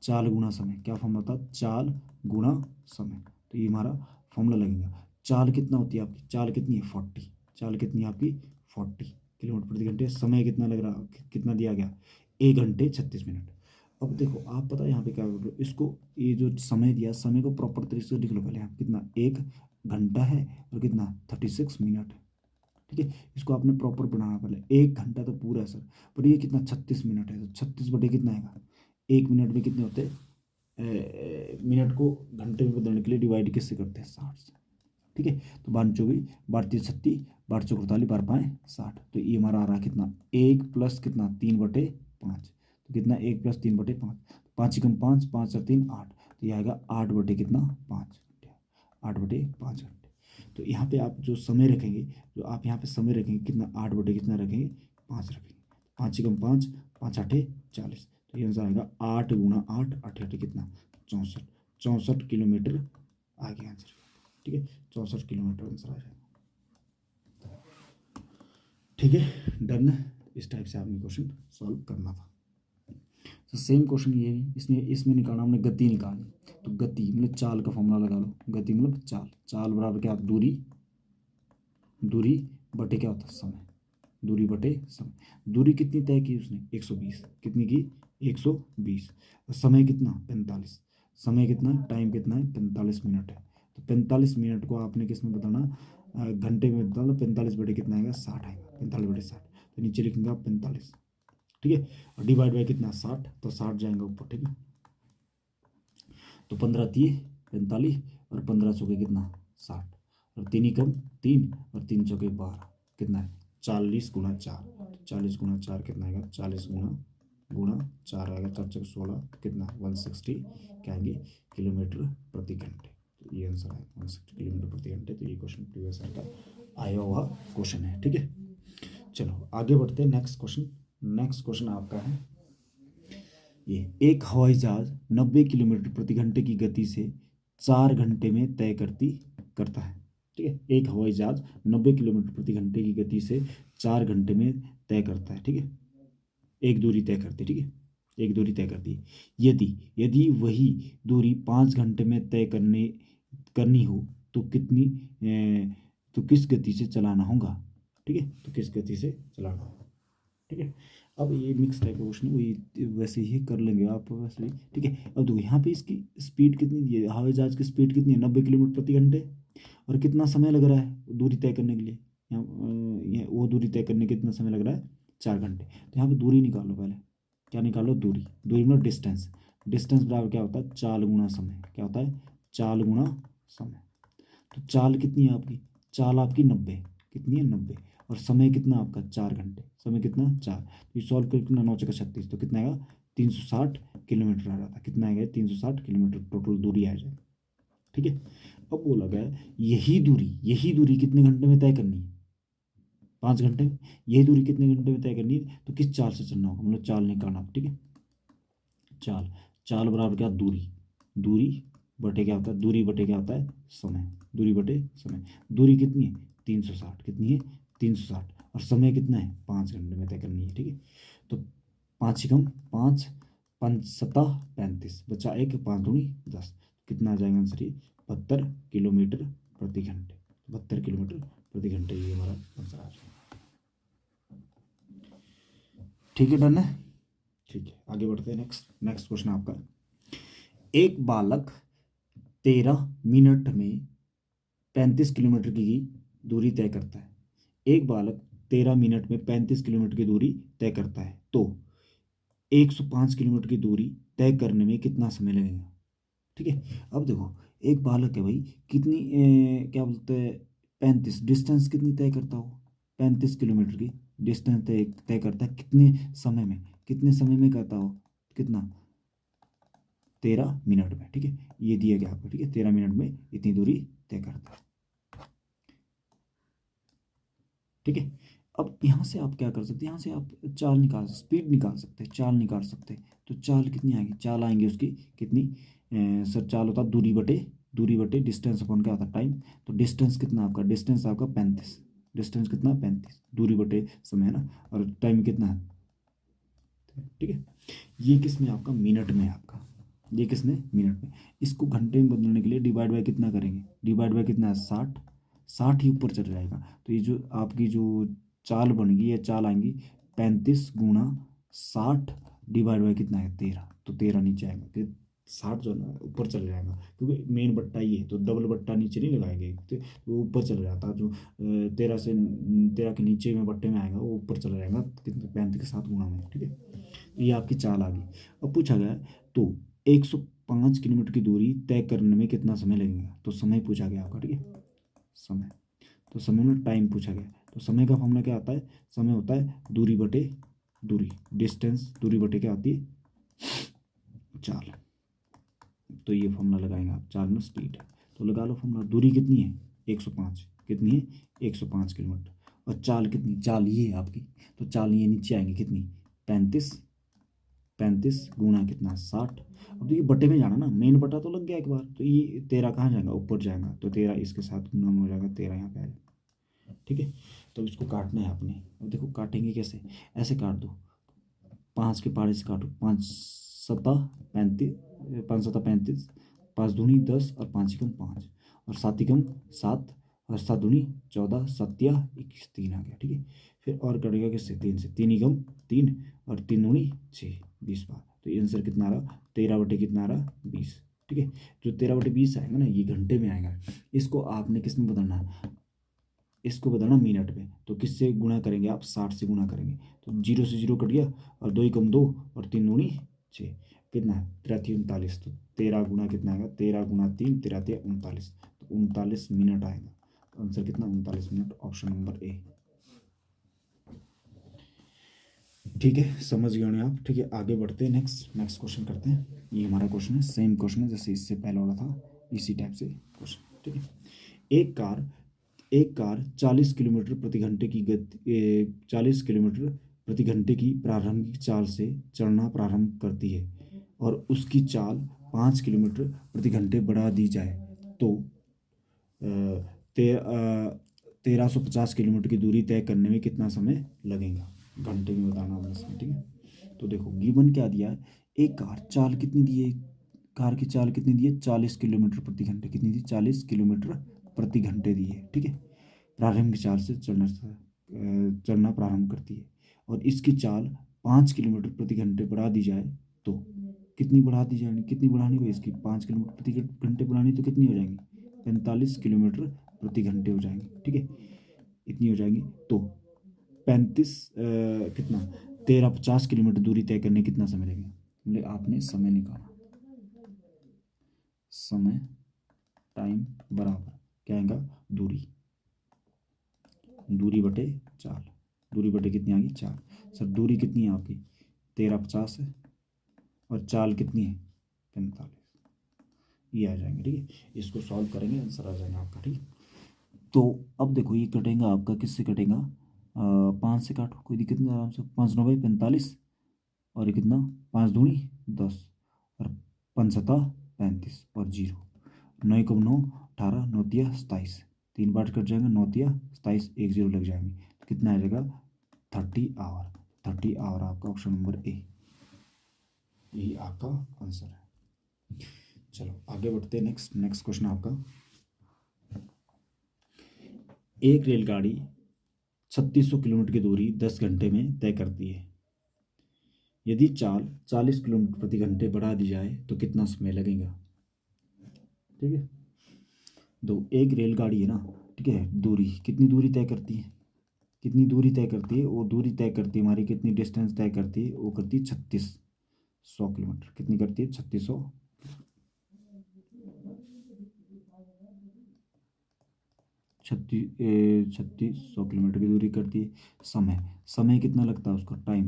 चाल गुणा समय। क्या फॉर्मूला होता है, चाल गुणा समय। तो ये हमारा फॉर्मूला लगेगा। चाल कितना होती है आपकी, चाल कितनी है 40, चाल कितनी है आपकी 40 किलोमीटर प्रति घंटे। समय कितना लग रहा, कितना दिया गया, 1 घंटे 36 मिनट। अब देखो आप पता है यहाँ पे क्या करो, इसको ये जो समय दिया, समय को प्रॉपर तरीके से लिख लो पहले। यहाँ कितना 1 घंटा है और कितना 36 मिनट है। ठीक है, इसको आपने प्रॉपर बनाना पहले। 1 घंटा तो पूरा है सर, पर ये कितना 36 मिनट है, तो 36 बटे कितना आएगा, 1 मिनट में कितने होते हैं, मिनट को घंटे में बदलने के लिए डिवाइड किससे करते हैं, 60 से। ठीक है, तो 12 24 12 3 36 12 4 48 12 5 60। तो ये हमारा आ रहा है कितना, 1 + कितना 3/5। तो कितना 1 + 3/5, 5 × 5 5 × 3 8। तो ये आएगा 8 बटे कितना 5 घंटे, 8/5 घंटे। तो यहाँ पे आप जो समय रखेंगे, जो आप यहाँ पे समय रखेंगे कितना, 8 बटे कितना रखेंगे, 5 रखेंगे। 5 × 5 5 8 40। तो ये आंसर आएगा 8 × 8 8 8 कितना 64 किलोमीटर आ गया आंसर। ठीक है, 64 किलोमीटर आंसर आ जाएगा। ठीक है, डन है। इस टाइप से आपने क्वेश्चन सॉल्व करना था। तो सेम क्वेश्चन ये है, इसमें निकालना हमने गति निकालनी। तो गति मतलब चाल का फॉर्मूला लगा लो। गति मतलब चाल, चाल बराबर क्या, दूरी, दूरी बटे क्या होता है, समय। दूरी बटे समय। दूरी कितनी तय की उसने, 120। कितनी की, 120। और समय कितना, 45। समय कितना, टाइम कितना है, 45 मिनट है। तो 45 मिनट को आपने किस में बताना, घंटे में बताना। 45 बटे कितना आएगा, 60 आएगा, 45/60। तो नीचे लिखेंगे आप 45। ठीक है, और डिवाइड बाई कितना 60, तो 60 जाएंगे ऊपर। ठीक है, तो 15×3 45 और 15 × 4 कितना 60, और 3 × 3 और 3 × 12 कितना है, 40 × 4। 40 × 4 कितना आएगा, 40 गुणा 4 आएगा, 4 × 16 कितना 160 क्या आएंगे, किलोमीटर प्रति घंटे। तो ये आंसर है 160 किलोमीटर प्रति घंटे। तो ये क्वेश्चन प्रीवियस ईयर का आया हुआ क्वेश्चन है। ठीक है, चलो आगे बढ़ते हैं। नेक्स्ट क्वेश्चन आपका है ये, एक हवाई जहाज 90 किलोमीटर प्रति घंटे की गति से 4 घंटे में तय करता है। ठीक है, एक हवाई जहाज 90 किलोमीटर प्रति घंटे की गति से 4 घंटे में तय करता है। ठीक है, एक दूरी तय करती है। ठीक है, एक दूरी तय करती है। यदि वही दूरी 5 घंटे में तय करनी हो तो तो किस गति से चलाना होगा। ठीक है, तो किस गति से चलाना होगा। ठीक है, अब ये मिक्स टाइप क्वेश्चन वही वैसे ही कर लेंगे आप वैसे ही। ठीक है, अब देखो यहाँ पे इसकी स्पीड कितनी दी है, हवाई जहाज की स्पीड कितनी है, 90 किलोमीटर प्रति घंटे। और कितना समय लग रहा है दूरी तय करने के लिए, वो दूरी तय करने के कितना समय लग रहा है, 4 घंटे। तो यहाँ पे दूरी निकालो पहले। क्या निकालो, दूरी। दूरी मतलब डिस्टेंस। डिस्टेंस बराबर क्या होता है, चाल गुणा समय। क्या होता है, चाल गुणा समय। तो चाल कितनी है आपकी, चाल आपकी 90, कितनी है 90, और समय कितना आपका 4 घंटे। समय कितना 4। तो ये सॉल्व कर कितना 9 × 36, तो कितना आएगा 360 किलोमीटर आ रहा था। कितना आएगा 360 किलोमीटर टोटल दूरी आ जाएगी। ठीक है, अब बोला गया यही दूरी कितने घंटे में तय करनी है, 5 घंटे में। यही दूरी कितने घंटे में तय करनी है, तो किस चाल से चलना होगा, मतलब चाल निकालना। ठीक है, चाल, चाल बराबर क्या, दूरी, दूरी बटे क्या होता है, दूरी बटे क्या होता है, समय। दूरी बटे समय। दूरी कितनी है 360, कितनी है 360, और समय कितना है 5 घंटे में तय करनी है। ठीक है, तो 5 × 5 5 7 35, बचा 1, 5 दूनी 10। कितना आ जाएगा आंसर, 72 किलोमीटर प्रति घंटे। 72 किलोमीटर प्रति घंटे ये हमारा आंसर आ जाएगा। ठीक है, डन है। ठीक है, आगे बढ़ते हैं। नेक्स्ट नेक्स्ट क्वेश्चन आपका। एक बालक 13 मिनट में 35 किलोमीटर की दूरी तय करता है। एक बालक 13 मिनट में 35 किलोमीटर की दूरी तय करता है, तो 105 किलोमीटर की दूरी तय करने में कितना समय लगेगा? ठीक है, अब देखो, एक बालक है भाई, कितनी क्या बोलते हैं, 35 डिस्टेंस कितनी तय करता हो, 35 किलोमीटर की डिस्टेंस तय तय करता है कितने समय में, कितने समय में करता हो, कितना, 13 मिनट में। ठीक है, ये दिया गया आपको। ठीक है, 13 मिनट में इतनी दूरी तय करता है। ठीक है, अब यहाँ से आप क्या कर सकते हैं, यहाँ से आप चाल निकाल, स्पीड निकाल सकते हैं, चाल निकाल सकते हैं। तो चाल कितनी आएगी, चाल आएंगी उसकी कितनी, सर चाल होता है दूरी बटे डिस्टेंस अपन क्या होता है, टाइम। तो डिस्टेंस कितना आपका, डिस्टेंस आपका 35, डिस्टेंस कितना 35, दूरी बटे समय है ना, और टाइम कितना है। ठीक है, ये किस में आपका, मिनट में आपका, ये किसने, मिनट में। इसको घंटे में बदलने के लिए डिवाइड बाय कितना करेंगे, डिवाइड बाय कितना है, 60, 60 ही ऊपर चल जाएगा। तो ये जो आपकी जो चाल बनेगी, ये चाल आएंगी 35 × 60 डिवाइड बाय कितना है, 13। तो 13 नीचे आएगा, कि 60 जो है ना ऊपर चल जाएगा, क्योंकि मेन बट्टा ये है, तो डबल बट्टा नीचे नहीं लगाएंगे, तो वो ऊपर चला जाता है। जो 13 के नीचे में बट्टे में आएगा वो ऊपर चला जाएगा, कितने, 35 के साथ गुणा में। ठीक है, ये आपकी चाल आ गई। अब पूछा गया है, तो 105 किलोमीटर की दूरी तय करने में कितना समय लगेगा, तो समय पूछा गया आपका। ठीक है, समय, तो समय में टाइम पूछा गया। तो समय का फॉर्मूला क्या आता है, समय होता है दूरी बटे दूरी, डिस्टेंस दूरी बटे क्या आती है, चाल। तो ये फॉर्मूला लगाएंगे आप, चाल में स्पीड। तो लगा लो फॉर्मूला, दूरी कितनी है, 105, कितनी है, 105 किलोमीटर। और चाल कितनी, चाल ये है आपकी, तो चाल ये नीचे आएंगे कितनी, 35, 35 गुणा कितना, 60। अब तो ये बटे में जाना ना, मेन बटा तो लग गया एक बार, तो ये 13 कहाँ जाएगा, ऊपर जाएगा, तो 13 इसके साथ गुणा में हो जाएगा, 13 यहाँ पे आ जाएगा। ठीक है, तो इसको काटना है आपने। अब देखो काटेंगे कैसे, ऐसे काट दो, 5 के पहाड़े से काटो, 5 × 7 = 35, 5 × 7 = 35, 5 दूनी 10 और 5 × 5, और 7 × 7 और 7 दूनी 14, 7 × 21 3 आ गया। ठीक है, फिर और कटेगा किससे, 3 से, 3 × 3 और 3 दूनी 6, 20 बार। तो ये आंसर कितना आ रहा, 13 बटे कितना आ रहा, 20। ठीक है, जो 13 बटे 20 आएगा ना, ये घंटे में आएगा। इसको आपने किस में बदलना है, इसको बदलना मिनट में। तो किससे गुणा करेंगे आप, 60 से गुणा करेंगे, तो 0 से 0 कट गया, और 2 × 2 और 3 दूनी 6, कितना है, 3 × 3 = 39। तो 13 गुना कितना आएगा, 13 × 3 13 × 3 = 39, तो 39 मिनट आएगा। तो आंसर कितना, 39 मिनट, ऑप्शन नंबर ए। ठीक है, समझ गए होंगे आप। ठीक है, आगे बढ़ते हैं, नेक्स्ट नेक्स्ट क्वेश्चन करते हैं। ये हमारा क्वेश्चन है, सेम क्वेश्चन है जैसे इससे पहले वाला था, इसी टाइप से क्वेश्चन। ठीक है, एक कार 40 किलोमीटर प्रति घंटे की गति, 40 किलोमीटर प्रति घंटे की प्रारंभिक चाल से चलना प्रारंभ करती है, और उसकी चाल 5 किलोमीटर प्रति घंटे बढ़ा दी जाए, तो 1350 किलोमीटर की दूरी तय करने में कितना समय लगेगा, घंटे में बताना होगा इसमें। ठीक है, तो देखो गिवन क्या दिया है, एक कार चाल कितनी दी है, कार की चाल कितनी दी है, 40 किलोमीटर प्रति घंटे, कितनी दी, 40 किलोमीटर प्रति घंटे दी है। ठीक है, प्रारंभिक चाल से चलना प्रारंभ करती है, और इसकी चाल 5 किलोमीटर प्रति घंटे बढ़ा दी जाए, तो कितनी बढ़ा दी जाएगी, कितनी बढ़ानी होगी इसकी, 5 किलोमीटर प्रति घंटे बढ़ानी, तो कितनी हो जाएंगी, 45 किलोमीटर प्रति घंटे हो जाएंगे। ठीक है, इतनी हो जाएंगी। तो 35 कितना, 1350 किलोमीटर दूरी तय करने कितना समय लगेगा, मतलब आपने समय निकाला, समय टाइम बराबर क्या आएगा, दूरी, दूरी बटे चाल, दूरी बटे कितनी आ गई, 4। सर दूरी कितनी है आपकी, 1350 है, और चाल कितनी है, 45, ये आ जाएंगे। ठीक है, इसको सॉल्व करेंगे, आंसर आ जाएगा आपका। ठीक है, तो अब देखो ये कटेगा आपका, किससे कटेगा, 5 से काटो, कोई दिक्कत नहीं, आराम से, 5 × 9 = 45, और ये कितना, 5 दूनी 10 और 5 × 7 = 35 और 0, 9 × 9 18, 9 × 3 = 27, 3 बार कट जाएंगे, 9 × 3 = 27, 1 0 लग जाएंगे, तो कितना आ जाएगा, 30 आवर, 30 आवर आपका ऑप्शन नंबर ए, यही आपका आंसर है। चलो आगे बढ़ते हैं, नेक्स्ट नेक्स्ट क्वेश्चन आपका। एक रेलगाड़ी 3600 किलोमीटर की दूरी 10 घंटे में तय करती है। यदि चाल 40 किलोमीटर प्रति घंटे बढ़ा दी जाए तो कितना समय लगेगा। ठीक है, दो एक रेलगाड़ी है ना, ठीक है, दूरी कितनी दूरी तय करती है, कितनी दूरी तय करती है, वो दूरी तय करती है हमारी, कितनी डिस्टेंस तय करती है, वो करती है 3600 किलोमीटर। कितनी करती है, 3600, 3600 किलोमीटर की दूरी करती है। समय, समय कितना लगता है उसका, टाइम,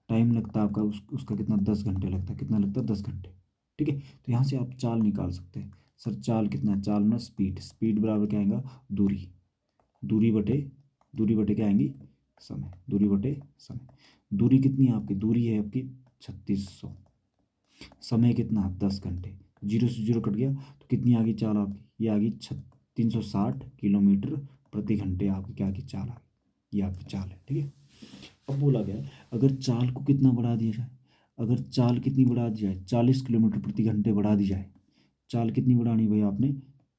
टाइम लगता है आपका उसका कितना, 10 घंटे लगता है। कितना लगता है, 10 घंटे। ठीक है, तो यहाँ से आप चाल निकाल सकते हैं। सर चाल कितना है, चाल में स्पीड, स्पीड बराबर क्या आएगा, दूरी, दूरी बटे, दूरी बटे क्या आएंगी, समय, दूरी बटे समय। दूरी कितनी है आपकी, दूरी है आपकी 3600, समय कितना, 10 घंटे। जीरो से जीरो कट गया तो कितनी आ गई चाल आपकी, ये आ गई 360 किलोमीटर प्रति घंटे आपकी क्या की चाल आ गई, ये आपकी चाल है। ठीक है, अब बोला गया अगर चाल को कितना बढ़ा दिया जाए, अगर चाल कितनी बढ़ा दी जाए, 40 किलोमीटर प्रति घंटे बढ़ा दी जाए। चाल कितनी बढ़ानी भाई आपने,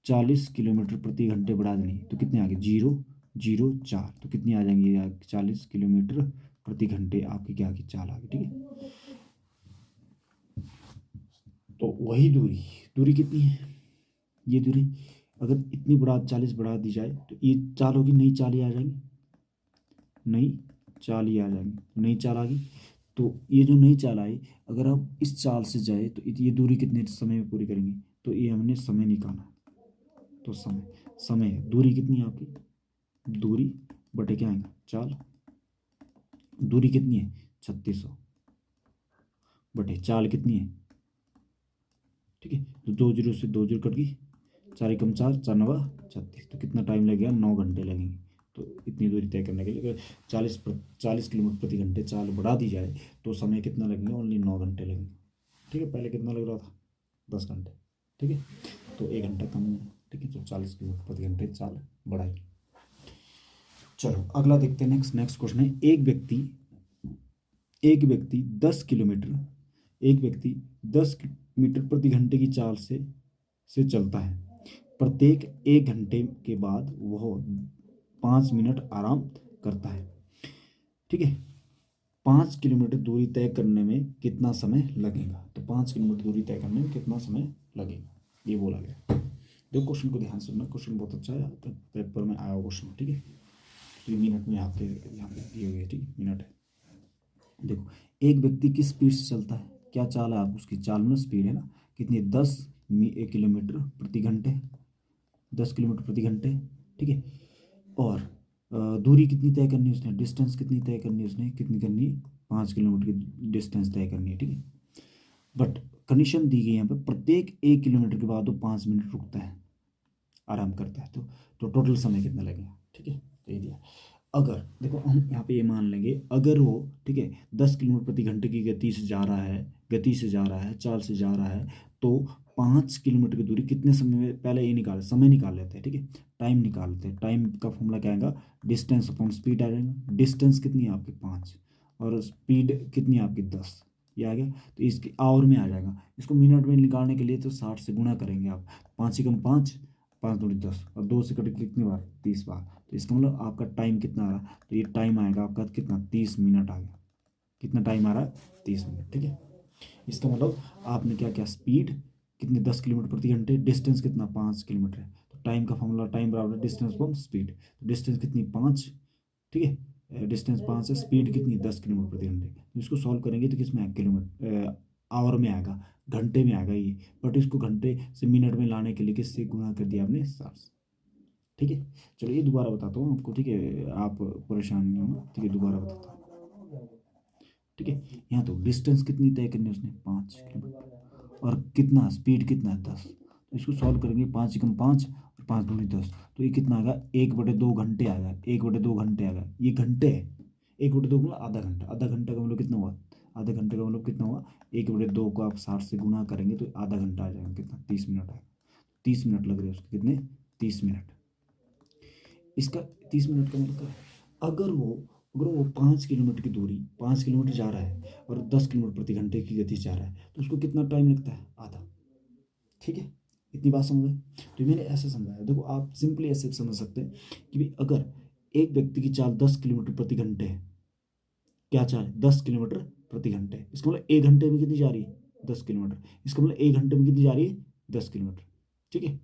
40 किलोमीटर प्रति घंटे बढ़ा देनी, तो कितने आ गए, 004, तो कितनी आ जाएंगी, 40 किलोमीटर प्रति घंटे आपकी क्या की चाल आ गई। ठीक है, तो वही दूरी, दूरी कितनी है, ये दूरी अगर इतनी बढ़ा 40 बढ़ा दी जाए तो ये चाल होगी, नई चाल ही आ जाएंगी, नई चाल ही आ जाएंगी, नई चाल आ गई। तो ये जो नई चाल आई, अगर आप इस चाल से जाए तो ये दूरी कितने समय में पूरी करेंगे, तो ये हमने समय निकाला, तो समय, समय दूरी कितनी है आपकी, दूरी बटे क्या आएगा, चाल, दूरी कितनी है 3600 बटे चाल कितनी है। ठीक है, तो 2 जीरो से 2 जीरो कट गई, 4 एकम 4, 4 नवा 36, तो कितना टाइम लगेगा, 9 घंटे लगेंगे। तो इतनी दूरी तय करने के लिए अगर 40 किलोमीटर प्रति घंटे चाल बढ़ा दी जाए तो समय कितना लगेगा, ओनली 9 घंटे लगेंगे। ठीक है, पहले कितना लग रहा था, 10 घंटे। ठीक है, तो 1 घंटा कम है। ठीक है, तो 40 किलोमीटर प्रति घंटे चाल बढ़ाई। चलो अगला देखते हैं, नेक्स्ट क्वेश्चन है, एक व्यक्ति 10 किलोमीटर, एक व्यक्ति 10 मीटर प्रति घंटे की चाल से चलता है। प्रत्येक 1 घंटे के बाद वह 5 मिनट आराम करता है। ठीक है, 5 किलोमीटर दूरी तय करने में कितना समय लगेगा, तो 5 किलोमीटर दूरी तय करने में कितना समय लगेगा, ये बोला गया। दो क्वेश्चन को ध्यान से सुनना, क्वेश्चन बहुत अच्छा है, पेपर में आया क्वेश्चन। ठीक है, तो ये मिनट में आपके यहाँ पे दिए हुए, ठीक है, मिनट है। देखो, एक व्यक्ति किस स्पीड से चलता है, क्या चाल है आप उसकी, चाल में स्पीड है ना, कितनी, 10 किलोमीटर प्रति घंटे, 10 किलोमीटर प्रति घंटे। ठीक है, और दूरी कितनी तय करनी है उसने, डिस्टेंस कितनी तय करनी है उसने, कितनी करनी है, 5 किलोमीटर की डिस्टेंस तय करनी है। ठीक है, बट कंडीशन दी गई यहाँ पे, प्रत्येक 1 किलोमीटर के बाद वो 5 मिनट रुकता है, आराम करता है। तो टोटल समय कितना लगेगा। ठीक है, तो ये दिया। अगर देखो हम यहाँ पे ये मान लेंगे, अगर वो, ठीक है, 10 किलोमीटर प्रति घंटे की गति से जा रहा है, चाल से जा रहा है, तो 5 किलोमीटर की दूरी कितने समय में, पहले ये निकाल, समय निकाल लेते हैं। ठीक है, टाइम निकाल लेते हैं, टाइम का फॉर्मूला क्या आएगा, डिस्टेंस अपॉन स्पीड आ जाएगा। डिस्टेंस कितनी है आपकी 5, और स्पीड कितनी है आपकी 10, ये आ गया। तो इसकी आवर में आ जाएगा, इसको मिनट में निकालने के लिए तो 60 से गुणा करेंगे आप, 5 एकम 5, 5 दूनी 10, और 2 से कट कितनी बार, 30 बार। तो इसका मतलब आपका टाइम कितना आ रहा है, तो ये टाइम आएगा आपका कितना, 30 मिनट आ गया। कितना टाइम आ रहा है, 30 मिनट। ठीक है, इसका मतलब आपने क्या क्या, स्पीड कितनी, 10 किलोमीटर प्रति घंटे, डिस्टेंस कितना, 5 किलोमीटर है, तो टाइम का फॉर्मूला, टाइम बराबर डिस्टेंस अपॉन स्पीड, तो डिस्टेंस कितनी, 5। ठीक है, डिस्टेंस 5 है, स्पीड कितनी, 10 किलोमीटर प्रति घंटे। तो इसको सॉल्व करेंगे तो किसमें, किलोमीटर आवर में आएगा, घंटे में आएगा ये, बट इसको घंटे से मिनट में लाने के लिए किससे गुणा कर दिया आपने, 60। ठीक है, चलो ये दोबारा बताता हूँ आपको। ठीक है, आप परेशान नहीं होना। ठीक है, दोबारा बताता हूँ। ठीक है, यहाँ तो डिस्टेंस कितनी तय करनी है उसने, 5 किलोमीटर, और कितना स्पीड कितना है, 10। तो इसको सॉल्व करेंगे, 5 एकम 5 और 5 दूनी 10, तो ये कितना आएगा, 1/2 घंटे आएगा, 1/2 घंटे आएगा, ये घंटे है। 1/2 मतलब आधा घंटा, आधा घंटा का मतलब कितना हुआ, आधा घंटे का मतलब कितना हुआ, 1/2 को आप 60 से गुणा करेंगे तो आधा घंटा आ जाएगा, कितना, 30 मिनट आएगा। 30 मिनट लग रहे हैं उसके, कितने, 30 मिनट। इसका 30 मिनट का मतलब क्या है? अगर वो 5 किलोमीटर की दूरी, 5 किलोमीटर जा रहा है और 10 किलोमीटर प्रति घंटे की गति से जा रहा है, तो उसको कितना टाइम लगता है, आधा। ठीक है, इतनी बात समझ गए। तो मैंने ऐसे समझाया, देखो आप सिंपली ऐसे समझ सकते हैं कि भाई अगर एक व्यक्ति की चाल 10 किलोमीटर प्रति घंटे है, क्या चाल है, 10 किलोमीटर प्रति घंटे। इसका मतलब 1 घंटे में कितनी जा रही है? 10 किलोमीटर। इसका मतलब 1 घंटे में कितनी जा रही है? 10 किलोमीटर। ठीक है,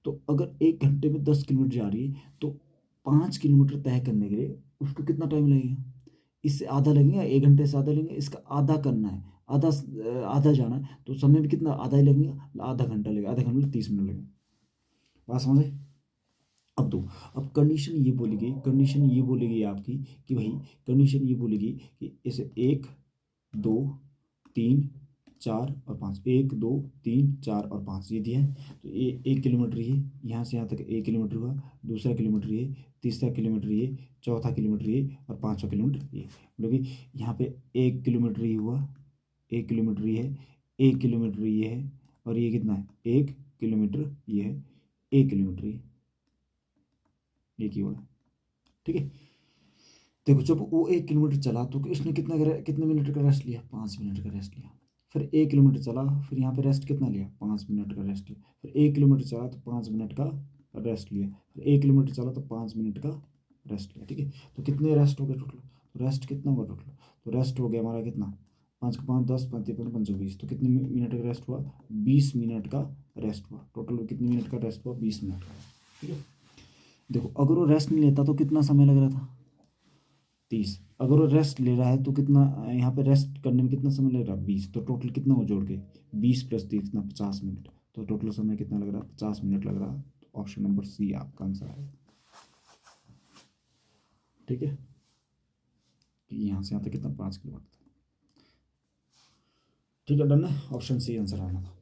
तो अगर 1 घंटे में 10 किलोमीटर जा रही है तो 5 किलोमीटर तय करने के लिए उसको कितना टाइम लगेगा? इससे आधा लगेगा, 1 घंटे से आधा लेंगे, इसका आधा करना है, आधा आधा जाना है, तो समय भी कितना? आधा ही लगेगा, आधा घंटा लगेगा, आधा घंटे में 30 मिनट लगेगा। बात समझे? अब दो, अब कंडीशन ये बोलेगी आपकी कि भाई, कंडीशन ये बोलेगी कि इसे 1 2 3 4 और 5, 1 2 3 4 और 5 ये दिया है। तो ये 1 किलोमीटर, ये यहाँ से यहाँ तक 1 किलोमीटर हुआ, दूसरा किलोमीटर ये, तीसरा किलोमीटर ये, चौथा किलोमीटर ये और पाँचवा किलोमीटर ये। मतलब कि यहाँ पे 1 किलोमीटर ये हुआ, 1 किलोमीटर ये है, 1 किलोमीटर ये है, और ये कितना है? 1 किलोमीटर ये है, 1 किलोमीटर ये की होगा। ठीक है, देखो जब वो 1 किलोमीटर चला तो उसने कितने मिनट का रेस्ट लिया? 5 मिनट का रेस्ट लिया। फिर 1 किलोमीटर चला, फिर यहाँ पे रेस्ट कितना लिया? 5 मिनट का रेस्ट लिया। फिर 1 किलोमीटर चला तो 5 मिनट का रेस्ट लिया। फिर 1 किलोमीटर चला तो 5 मिनट का रेस्ट लिया। ठीक है, तो कितने रेस्ट हो गए टोटल? तो रेस्ट कितना हुआ टोटल? तो रेस्ट हो गया हमारा कितना? 5 का 5 10 35 20, तो कितने मिनट का रेस्ट हुआ? 20 मिनट का रेस्ट हुआ। टोटल कितने मिनट का रेस्ट हुआ? 20 मिनट का। ठीक है, देखो अगर वो रेस्ट नहीं लेता तो कितना समय लग रहा था? 30। अगर वो रेस्ट ले रहा है तो कितना यहाँ पे रेस्ट करने में कितना समय लग रहा है? 20। तो टोटल कितना हो जोड़ के? 20 + 30 कितना? 50 मिनट। तो टोटल समय कितना लग रहा है? 50 मिनट लग रहा है। तो ऑप्शन नंबर सी आपका आंसर है। ठीक है, कि यहाँ से यहाँ तक कितना? 5 किलोमीटर। ठीक है, डन है, ऑप्शन सी आंसर आना था।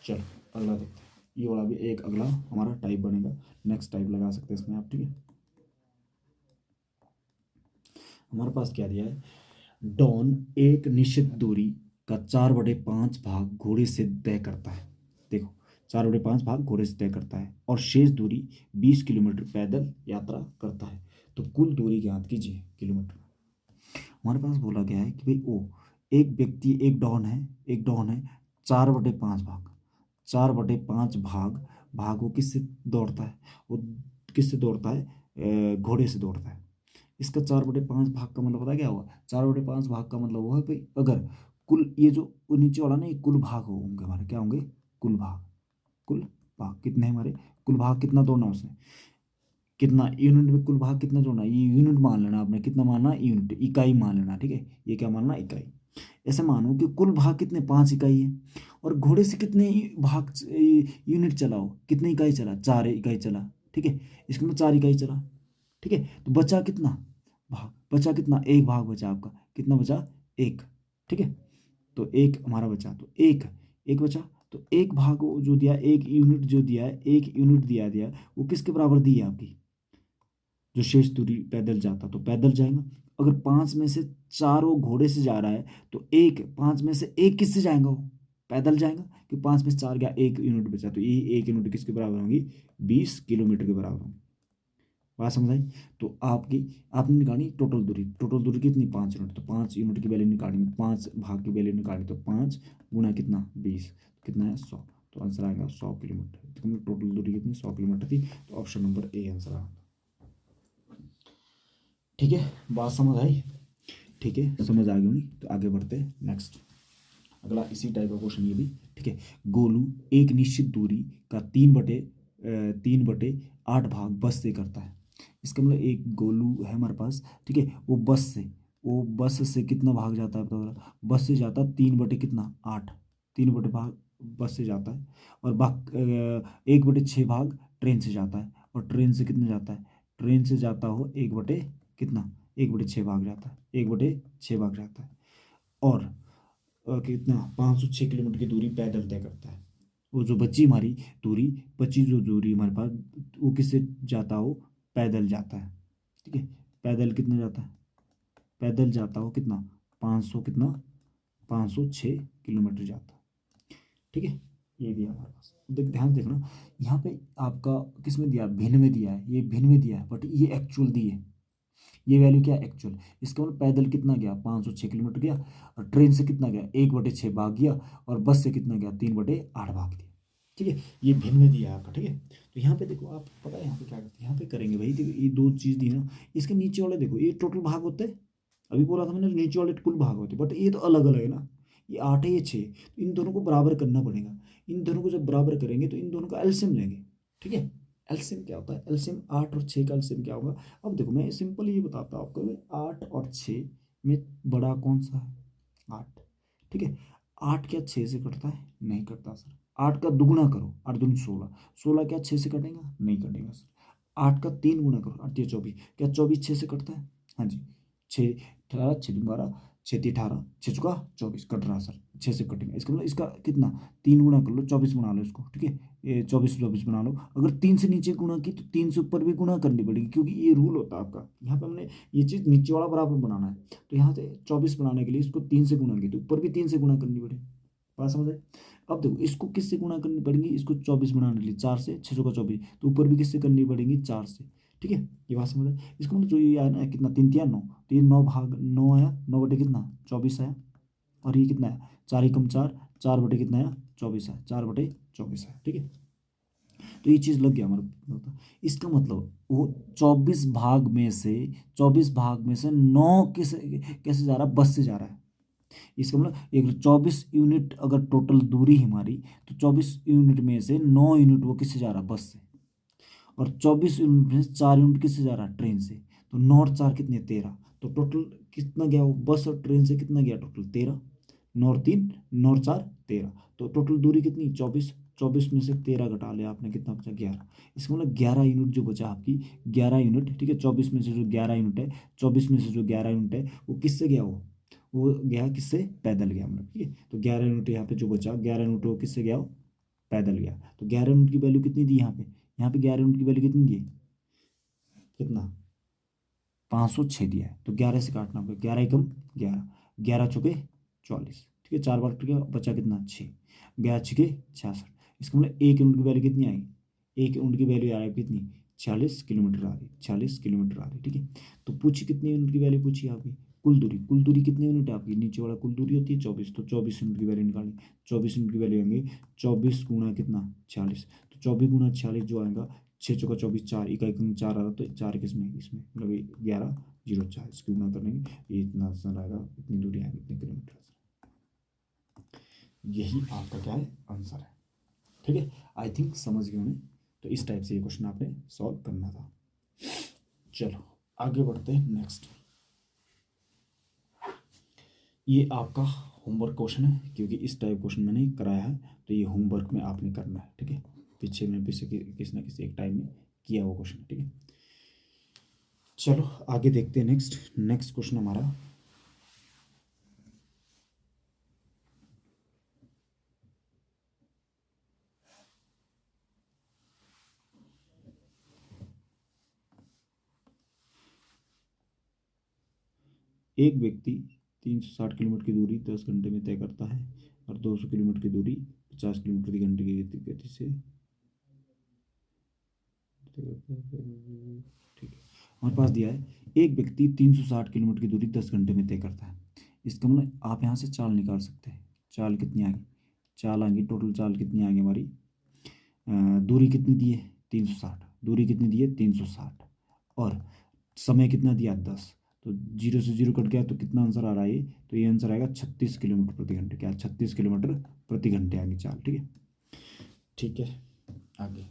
चलो अगला देखते हैं। ये वाला भी एक अगला हमारा टाइप बनेगा, नेक्स्ट टाइप लगा सकते हैं इसमें आप। ठीक है, हमारे पास क्या दिया है? डॉन एक निश्चित दूरी का 4/5 भाग घोड़े से तय करता है। देखो 4/5 भाग घोड़े से तय करता है और शेष दूरी 20 किलोमीटर पैदल यात्रा करता है। तो कुल दूरी ज्ञात कीजिए किलोमीटर। हमारे पास बोला गया है कि भाई ओ एक व्यक्ति, एक डॉन है, 4/5 भाग, 4/5 भाग वो किससे दौड़ता है? वो किससे दौड़ता है? घोड़े से दौड़ता है। इसका 4/5 भाग का मतलब पता क्या हुआ? 4/5 भाग का मतलब वो है भाई, अगर कुल ये जो नीचे वाला ना, ये कुल भाग होंगे हमारे, क्या होंगे? कुल भाग। कुल भाग कितने हैं हमारे? कुल भाग कितना तोड़ना उसने? कितना यूनिट में कुल भाग कितना जोड़ना? ये यूनिट मान लेना आपने, कितना मानना? यूनिट, इकाई मान लेना। ठीक है, ये क्या मानना? इकाई। ऐसे मानो कि कुल भाग कितने? 5 इकाई है, और घोड़े से कितने भाग यूनिट चलाओ? कितने इकाई चला? 4 इकाई चला। ठीक है, इसमें 4 इकाई चला। ठीक है, तो बचा कितना भाग? बचा कितना? एक भाग बचा आपका। कितना बचा? एक। ठीक है, तो एक हमारा बचा, तो एक एक बचा। तो एक भाग जो दिया, एक यूनिट जो दिया है, एक यूनिट दिया दिया वो किसके बराबर दी है आपकी? जो शेष दूरी पैदल जाता तो पैदल जाएगा। अगर 5 में से 4 वो घोड़े से जा रहा है तो एक 5 में से 1 किससे जाएगा? वो पैदल जाएगा, कि 5 में से 4 गया, 1 यूनिट बचा, तो ये 1 यूनिट किसके बराबर होगी? 20 किलोमीटर के बराबर होगी। बात समझ आई? तो आपने निकाली टोटल दूरी। टोटल दूरी कितनी? 5 यूनिट। तो 5 यूनिट की वैल्यू निकाली, 5 भाग की वैल्यू निकाली, तो 5 गुना कितना? 20, कितना है? 100। तो आंसर आएगा 100 किलोमीटर। तो टोटल दूरी कितनी? 100 किलोमीटर थी। तो ऑप्शन नंबर ए आंसर आएगा। ठीक है, बात समझ आई? ठीक है, समझ आ गई नहीं? तो आगे बढ़ते हैं नेक्स्ट। अगला इसी टाइप का क्वेश्चन ये भी। ठीक है, गोलू एक निश्चित दूरी का 3/8 भाग बस से करता है। इसका मतलब एक गोलू है हमारे पास। ठीक है, वो बस से कितना भाग जाता है? तो बस से जाता 3 बटे कितना? 8। 3 बटे भाग बस से जाता है, और 1/6 भाग ट्रेन से जाता है। और ट्रेन से कितना जाता है? ट्रेन से जाता हो 1 बटे कितना? 1/6 भाग जाता है, 1/6 भाग जाता है। और कितना? 506 किलोमीटर की दूरी पैदल तय करता है। वो जो बची हमारी दूरी, बची जो दूरी हमारे पास, वो किससे जाता हो? पैदल जाता है। ठीक है, पैदल कितना जाता है? पैदल जाता हो कितना? 500 कितना? 506 किलोमीटर जाता है। ठीक है, ये दिया हमारे पास। ध्यान से देखना, यहाँ पे आपका किस में दिया? भिन्न में दिया है, ये भिन्न में दिया है, बट ये एक्चुअल दी है। ये वैल्यू क्या? एक्चुअल। इसका मतलब पैदल कितना गया? 506 किलोमीटर गया। और ट्रेन से कितना गया? 1/6 भाग गया। और बस से कितना गया? 3/8 भाग दिया। ठीक है, ये भिन्न में दिया है आपका। ठीक है, तो यहाँ पे देखो, आप पता है यहाँ पे क्या करते हैं? यहाँ पे करेंगे भाई, देखो ये दो चीज़ दी ना, इसके नीचे वाले देखो, ये टोटल भाग होते हैं। अभी बोला था मैंने जो नीचे वाले कुल भाग होते, बट ये तो अलग अलग है ना, ये 8 है ये 6, तो इन दोनों को बराबर करना पड़ेगा। इन दोनों को जब बराबर करेंगे तो इन दोनों का एलसीएम लेंगे, ठीक है। एलसीएम क्या होता है, एलसीएम 8 और 6 का एलसीएम क्या होगा। अब देखो मैं सिंपल ये बताता हूँ आपको, 8 और 6 में बड़ा कौन सा है, 8, ठीक है। 8 क्या 6 से कटता है, नहीं कटता सर। 8 का दुगुना करो, 8 दूनी 16, 16 क्या 6 से कटेगा, नहीं कटेगा सर। 8 का 3 गुना करो, 8 या 24, क्या 24 6 से कटता है, हाँ जी। 6 18, 6 दूनी 12, 6 3 18, 6 चुका 24, कट रहा सर, 6 से कटेगा। इसका मतलब इसका कितना, 3 गुना कर लो, 24 बना लो इसको, ठीक है। ये 24 24 बना लो। अगर 3 से नीचे गुना की तो 3 से ऊपर भी गुना करनी पड़ेगी, क्योंकि ये रूल होता है आपका। यहाँ पे हमने ये चीज़ नीचे वाला बराबर बनाना है, तो यहाँ से 24 बनाने के लिए इसको 3 से गुना की तो ऊपर भी 3 से गुना करनी पड़ेगी। बात समझ आए। अब देखो इसको किससे गुना करनी पड़ेगी, इसको 24 बनाने के लिए 4 से, 6 का 24, तो ऊपर भी किससे करनी पड़ेगी, 4 से, ठीक है। ये बात समझ आए। इसको मतलब जो ये आया ना, कितना 3 3 9, तो ये 9 भाग 9 आया, 9 बटे कितना 24 आया, और ये कितना है 4 एकम 4, 4 बटे कितना आया 24 है, 4 बटे 24 है, ठीक है। तो ये चीज़ लग गया हमारा। इसका मतलब वो 24 भाग में से, 24 भाग में से 9 किस कैसे जा रहा है, बस से जा रहा है। इसका मतलब एक 24 यूनिट अगर टोटल दूरी हमारी, तो 24 यूनिट में से 9 यूनिट वो किससे जा रहा है, बस से। और 24 यूनिट में से 4 यूनिट किससे जा रहा है, ट्रेन से। तो 9 और 4 कितने, 13। तो टोटल कितना गया वो, बस और ट्रेन से कितना गया, टोटल 13। 9 और 3, 9 और 4 13, तो टोटल दूरी कितनी 24। 24 में से 13 घटा लिया आपने, कितना बचा 11। इसका मतलब 11 यूनिट जो बचा आपकी, 11 यूनिट, ठीक है। 24 में से जो 11 यूनिट है, 24 में से जो 11 यूनिट है वो किससे गया, वो गया किससे, पैदल गया मतलब, ठीक है। तो 11 यूनिट यहाँ पे जो बचा, 11 यूनिट वो किससे गया, वो पैदल गया। तो 11 यूनिट की वैल्यू कितनी दी यहाँ पे, यहाँ पे 11 यूनिट की वैल्यू कितनी दी है, कितना 506 दिया है। तो 11 से काटना पड़ेगा, 11 एकम 11, 11 चौके 44, ठीक है। 4 बार कट गया, बचा कितना 6, 11 छके 66। इसका मतलब 1 यूनिट की वैल्यू कितनी आएगी, 1 यूनिट की वैल्यू आ रही है कितनी, 46 किलोमीटर आ रही, 46 किलोमीटर आ रही, ठीक है। तो पूछी कितनी यूनिट की वैल्यू पूछी आपकी, कुल दूरी, कुल दूरी कितनी यूनिट है आपकी, नीचे वाला कुल दूरी होती है 24, तो 24 यूनिट की वैल्यू निकालें। 24 यूनिट की वैल्यू आएंगे 24 गुना कितना 46, तो 24 गुना 46 जो आएगा, 6 चौका 24, 4 इकाई कम 4 आ रहा, तो 4 किसमें, इसमें मतलब 11 0 4, इसकी गुना करेंगे, ये इतना आंसर आएगा, इतनी दूरी आएगी, इतने किलोमीटर। यही आपका क्या है, आंसर है, ठीक है। आई थिंक समझ गए होंगे। तो इस टाइप से ये क्वेश्चन आपने सॉल्व करना था। चलो आगे बढ़ते हैं नेक्स्ट। ये आपका होमवर्क क्वेश्चन है, क्योंकि इस टाइप क्वेश्चन मैंने कराया है, तो ये होमवर्क में आपने करना है, ठीक है। पीछे किसी ना किसी एक टाइम में किया हुआ क्वेश्चन, ठीक है। चलो आगे देखते हैं नेक्स्ट। नेक्स्ट क्वेश्चन हमारा, एक व्यक्ति 360 किलोमीटर की दूरी 10 घंटे में तय करता है, और 200 किलोमीटर की दूरी 50 किलोमीटर प्रति घंटे की गति से, ठीक है। हमारे पास दिया है, एक व्यक्ति 360 किलोमीटर की दूरी 10 घंटे में तय करता है। इसका मतलब आप यहाँ से चाल निकाल सकते हैं। चाल कितनी आ गई, चाल आ गई, टोटल चाल कितनी आ गई हमारी, दूरी कितनी दी है 360, दूरी कितनी दी है 360, और समय कितना दिया 10, तो 0 से 0 कट गया, तो कितना आंसर आ रहा है ये, तो ये आंसर आएगा 36 किलोमीटर प्रति घंटे, क्या 36 किलोमीटर प्रति घंटे आ गई चाल, ठीक है। ठीक है आगे,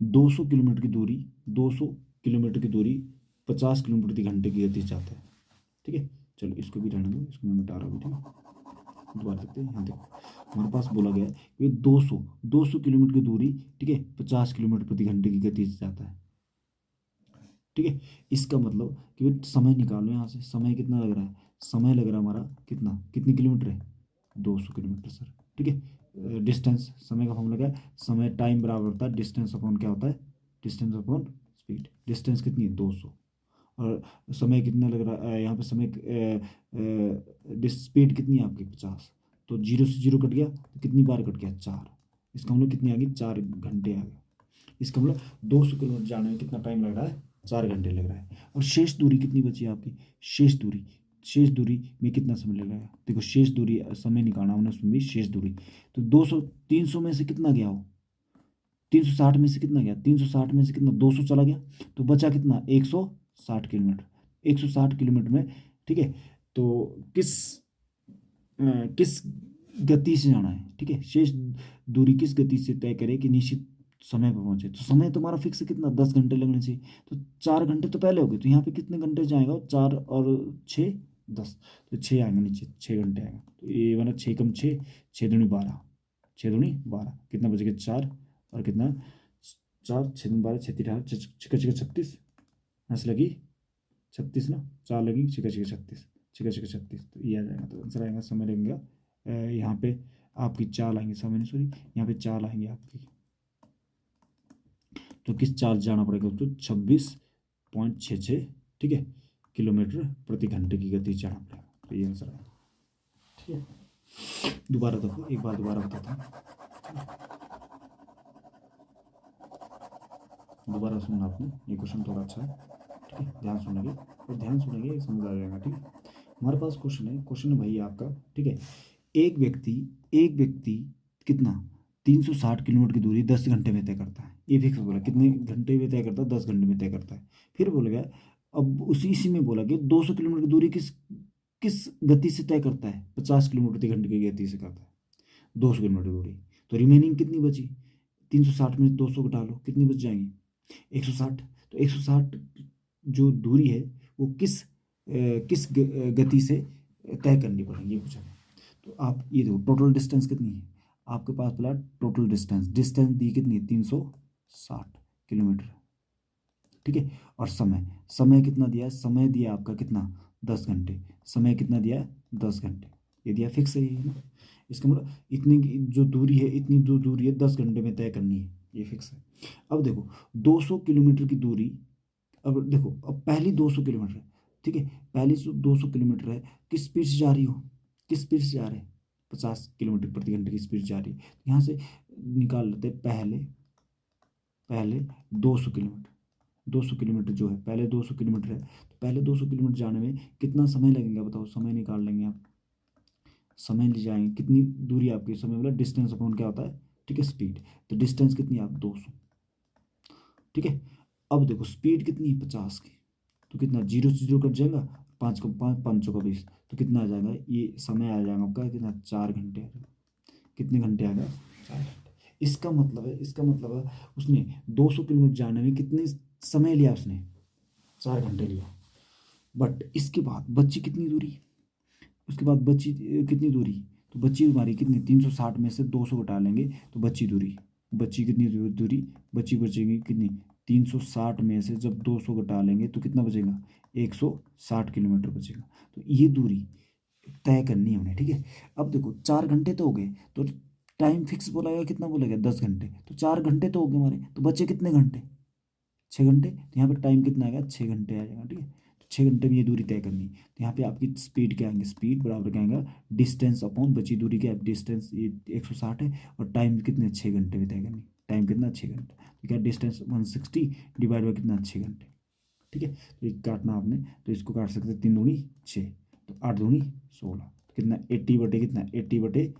200 किलोमीटर की दूरी, 200 किलोमीटर की दूरी 50 किलोमीटर प्रति घंटे की गति से जाता है, ठीक है। चलो इसको भी रहने दो, इसको मैं मिटा रहा हूँ, ठीक है। दोबारा देखते हैं, यहाँ देखो हमारे पास बोला गया है कि 200 किलोमीटर की दूरी, ठीक है, 50 किलोमीटर प्रति घंटे की गति से जाता है, ठीक है। इसका मतलब कि भाई समय निकालो यहाँ से, समय कितना लग रहा है, समय लग रहा है हमारा कितना, कितनी किलोमीटर है 200 किलोमीटर सर, ठीक है। डिस्टेंस, समय का फॉर्मूला क्या है, समय टाइम बराबर होता है डिस्टेंस अपॉन क्या होता है, डिस्टेंस अपॉन स्पीड। डिस्टेंस कितनी है 200, और समय कितना लग रहा है यहाँ पे, समय स्पीड कितनी है आपकी 50, तो 0 से 0 कट गया, तो कितनी बार कट गया 4, इसका मतलब कितनी आ गई 4 घंटे आ गए। इसका मतलब 200 किलोमीटर जाने में कितना टाइम लग रहा है, 4 घंटे लग रहा है। और शेष दूरी कितनी बची है आपकी, शेष दूरी में कितना समय लग रहा है, देखो शेष दूरी समय निकालना होना, उसमें भी शेष दूरी, तो 200 300 में से कितना गया हो, 360 में से कितना गया, 360 में से कितना 200 चला गया, तो बचा कितना 160 किलोमीटर। 160 किलोमीटर में, ठीक है, तो किस गति से जाना है, ठीक है, शेष दूरी किस गति से तय करे कि निश्चित समय पर पहुंचे। तो समय तुम्हारा फिक्स है कितना, 10 घंटे लगने चाहिए, तो 4 घंटे तो पहले हो गए, तो यहाँ पे कितने घंटे जाएगा, 4 और 6 10, तो 6 आएंगे नीचे, 6 घंटे आएगा, तो ये वाला 6 कम 6, 6 दूनी 12, 6 दूनी 12, कितना बचेगा 4, और कितना 4 6 दूनी 12, 6 3 18, 6 6 36, हंस लगी 36 ना, 4 लगी 6 6 36, 6 6 36, तो ये आ जाएगा। तो आंसर आएगा, समय लगेगा यहाँ पे आपकी 4 आएंगे, समय नहीं सॉरी, यहाँ पे 4 आएंगे आपकी, तो किस चाल से जाना पड़ेगा उसको, 26.66, ठीक है, किलोमीटर प्रति घंटे की गति से जाना पड़ेगा, तो ये आंसर आएगा। ठीक है, दोबारा देखो, एक बार दोबारा बताता हूँ, दोबारा सुनना आपने, ये क्वेश्चन थोड़ा अच्छा है, ठीक है, ध्यान सुनेंगे, और ध्यान सुनेंगे समझ आ जाएगा। ठीक है, हमारे पास क्वेश्चन है भाई आपका, ठीक है, एक व्यक्ति कितना 360 किलोमीटर की दूरी 10 घंटे में तय करता है, ये फिक्स बोला, कितने घंटे में तय करता है, 10 घंटे में तय करता है। फिर बोला गया, अब इसी में बोला कि 200 किलोमीटर की दूरी किस किस गति से तय करता है, 50 किलोमीटर प्रति घंटे की गति से करता है 200 किलोमीटर दूरी, तो रिमेनिंग कितनी बची, 360 में 200 घटा लो, कितनी बच जाएंगी 160, तो 160 जो दूरी है वो किस गति से तय करनी पड़ेगी, ये पूछा गया। तो आप ये देखो, टोटल डिस्टेंस कितनी है आपके पास, बोला टोटल डिस्टेंस दी कितनी है 360 किलोमीटर, ठीक है, और समय कितना दिया है, समय दिया आपका कितना 10 घंटे, समय कितना दिया है 10 घंटे, ये दिया फिक्स है ये ना, इसका मतलब इतनी जो दूरी है, इतनी जो दूरी है 10 घंटे में तय करनी है, ये फिक्स है। अब देखो 200 किलोमीटर की दूरी, अब देखो, अब पहली 200 किलोमीटर है, ठीक है, पहली 200 किलोमीटर है, किस स्पीड से जा रही हो, किस स्पीड से जा रहे हैं, 50 किलोमीटर प्रति घंटे की स्पीड जा रही है, यहाँ से निकाल लेते हैं, पहले पहले 200 किलोमीटर, 200 किलोमीटर जो है, पहले 200 किलोमीटर है, तो पहले 200 किलोमीटर जाने में कितना समय लगेगा बताओ, समय निकाल लेंगे आप, समय ले जाएंगे, कितनी दूरी आपकी, समय मतलब डिस्टेंस अपॉन क्या होता है, ठीक है, स्पीड, तो डिस्टेंस कितनी है आप 200, ठीक है। अब देखो स्पीड कितनी है 50 की, तो कितना, 0 से 0 कट जाएगा, 5 को 5 5 का 20, तो कितना आ जाएगा, ये समय आ जाएगा आपका कितना, 4 घंटे आ जाएगा, कितने घंटे आएगा 4 घंटे। इसका मतलब है उसने 200 किलोमीटर जाने में कितने समय लिया, उसने 4 घंटे लिया, बट इसके बाद बची कितनी दूरी, उसके बाद बची कितनी दूरी, तो बची हमारी कितनी, 360 में से 200 घटा लेंगे, तो बची दूरी, बची कितनी दूरी, बचेगी कितनी, 360 में से जब 200 घटा लेंगे तो कितना बचेगा, 160 किलोमीटर बचेगा, तो ये दूरी तय करनी है हमने, ठीक है। अब देखो 4 घंटे तो हो गए, तो टाइम फिक्स बोला गया, कितना बोला गया 10 घंटे, तो 4 घंटे तो हो गए हमारे, तो बचे कितने घंटे, 6 घंटे, तो यहाँ पे टाइम कितना आएगा, 6 घंटे आ जाएगा, ठीक है, तो 6 घंटे में ये दूरी तय करनी, तो यहाँ पे आपकी स्पीड क्या आएंगे, स्पीड बराबर क्या आएगा, डिस्टेंस अपॉन बची दूरी, क्या डिस्टेंस ये 160 है, और टाइम कितने 6 घंटे में तय करनी, टाइम कितना 6 घंटे, तो क्या डिस्टेंस 160 डिवाइड बाई कितना 6 घंटे, ठीक है, तो ये काटना आपने, तो इसको काट सकते 3 दूनी 6, तो 8 दूनी 16, तो कितना 80 बटे कितना 80/3,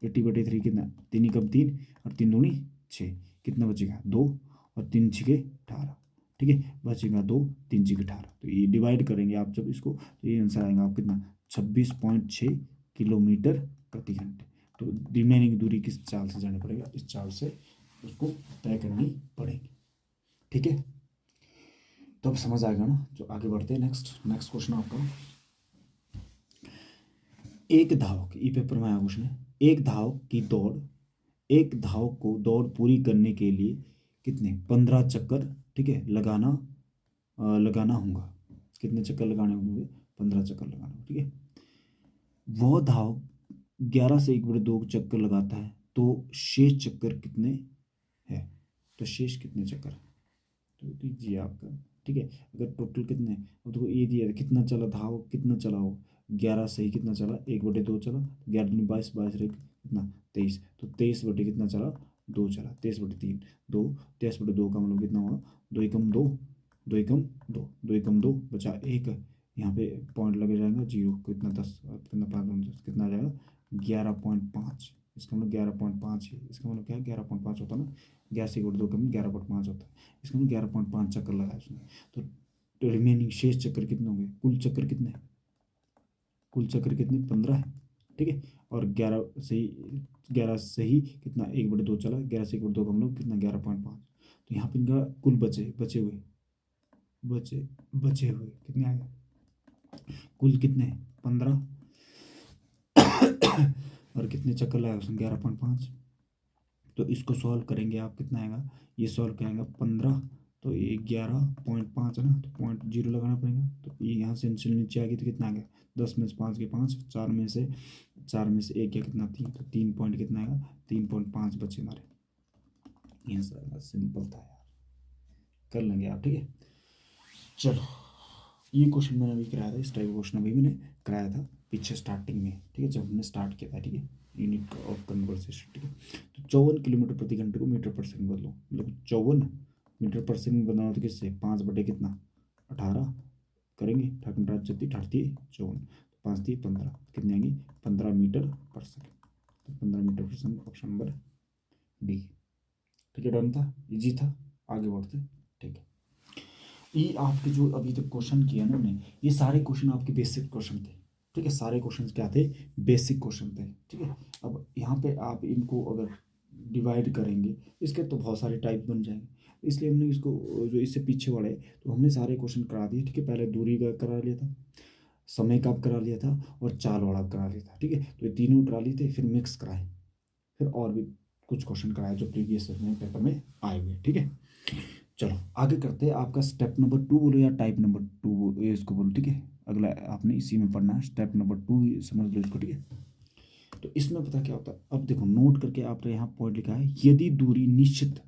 80/3 कितना 3 कम 3, और 3 दूनी 6, कितना बचेगा 2, और 3 6 18, ठीक है, बचेगा 2, 3 6 18, तो ये डिवाइड करेंगे आप जब इसको, तो ये आंसर आएगा आप कितना 26.6 किलोमीटर प्रति घंटे। तो रिमेनिंग दूरी किस चाल से जाना पड़ेगा, इस चाल से उसको तय करनी पड़ेगी, ठीक है। तो अब समझ आएगा ना, जो आगे बढ़ते हैं, नेक्स्ट क्वेश्चन आपका, एक धावक, ये पेपर में आया क्वेश्चन है, एक धावक को दौड़ पूरी करने के लिए कितने 15 चक्कर, ठीक है, लगाना होगा, कितने चक्कर लगाने होंगे, 15 चक्कर लगाना होगा, ठीक है। वह धावक 11 से 1/2 चक्कर लगाता है, तो शेष चक्कर कितने है, तो शेष कितने चक्कर, तो दीजिए आपका, ठीक है, अगर टोटल कितने, अब देखो ये दिया है कितना चला धावक, कितना चला हो, 11 से ही कितना चला, 1/2 चला, 11 दूनी 22, 22 रहे कितना 23, तो 23 बटे कितना चला 2 चला, 23/3 2, 23/2 का मतलब कितना हुआ, 2 एकम 2, 2 एकम 2, 2 एकम 2 बचा 1, यहाँ पे पॉइंट लगे जाएगा 0, कितना 10, कितना 5 10, कितना आ जाएगा 11.5, इसका मतलब 11.5 है। इसका मतलब क्या है, 11.5 होता है ना, 11 से 2 का मतलब 11.5 होता है। इसका मतलब 11.5 चक्कर लगाया उसने। तो रिमेनिंग शेष चक्कर कितने होंगे, कुल चक्कर कितने, कुल चक्र कितने 15 है, ठीक है। और 11 से ही कितना 1/2 चला, 11 से 1/2 का मतलब कितना 11.5। तो यहाँ पे इनका कुल बचे हुए कितने आ गए, कुल कितने 15 और कितने चक्कर लगाए उसने 11.5। तो इसको सॉल्व करेंगे आप, कितना आएगा, ये सॉल्व करेंगे 15, तो ये 11.5 है ना, तो 0.0 लगाना पड़ेगा। तो ये यहाँ से नीचे आ गई तो कितना आ गया, 10 में से 5 के 5, 4 में से 1 या कितना 3, तो 3 पॉइंट कितना आएगा, 3.5 बचे हमारे। ये सिंपल था यार, कर लेंगे आप, ठीक है। चलो ये क्वेश्चन मैंने अभी कराया था, इस टाइप का क्वेश्चन अभी मैंने कराया था पीछे स्टार्टिंग में, ठीक है, जब हमने स्टार्ट किया था, ठीक है, यूनिट ऑफ कन्वर्सेशन, ठीक है। तो 54 किलोमीटर प्रति घंटे को मीटर पर सेकंड बदलो, मतलब 54 मीटर पर सेकंड बनाना तो किससे, 5 बटे कितना 18 करेंगे, 54, 5 × 3 = 15, कितनी आएंगी 15 मीटर पर सेकंड। तो 15 मीटर पर सेकंड, ऑप्शन नंबर डी, ठीक है। डन था, इजी था, आगे बढ़ते, ठीक है। ये आपके जो अभी तक क्वेश्चन किया ना हमने, ये सारे क्वेश्चन आपके बेसिक क्वेश्चन थे, ठीक है। सारे क्वेश्चन क्या थे, बेसिक क्वेश्चन थे, ठीक है। अब यहाँ पे आप इनको अगर डिवाइड करेंगे, इसके तो बहुत सारे टाइप बन जाएंगे, इसलिए हमने इसको जो इससे पीछे वाले, तो हमने सारे क्वेश्चन करा दिए, ठीक है। पहले दूरी का करा लिया था, समय का करा लिया था, और चाल वाला करा लिया था, ठीक है। तो ये तीनों करा लिए थे, फिर मिक्स कराए, फिर और भी कुछ क्वेश्चन कराए जो प्रीवियस पेपर में आए हुए, ठीक है। चलो आगे करते हैं, आपका स्टेप नंबर 2 बोलो या टाइप नंबर 2 इसको बोलो, ठीक है। अगला आपने इसी में पढ़ना है, स्टेप नंबर 2 समझ लो इसको, ठीक है। तो इसमें पता क्या होता है, अब देखो नोट करके आपने यहाँ पॉइंट लिखा है, यदि दूरी निश्चित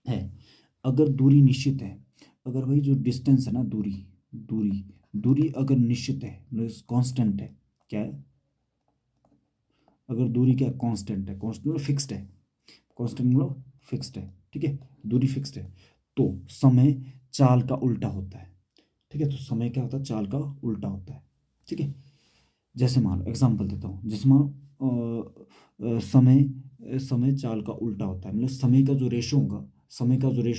है, अगर दूरी निश्चित है, अगर भाई जो डिस्टेंस है ना, दूरी दूरी दूरी अगर निश्चित है, मतलब कांस्टेंट है, क्या है, अगर दूरी क्या कांस्टेंट है, कांस्टेंट मतलब फिक्स्ड है, कांस्टेंट मतलब फिक्स्ड है, ठीक है, दूरी फिक्स्ड है, तो समय चाल का उल्टा होता है, ठीक है। तो समय क्या होता है, चाल का उल्टा होता है, ठीक है। जैसे मान लो एग्जांपल देता हूँ, जैसे मान लो समय चाल का उल्टा होता है, मतलब समय का जो रेशो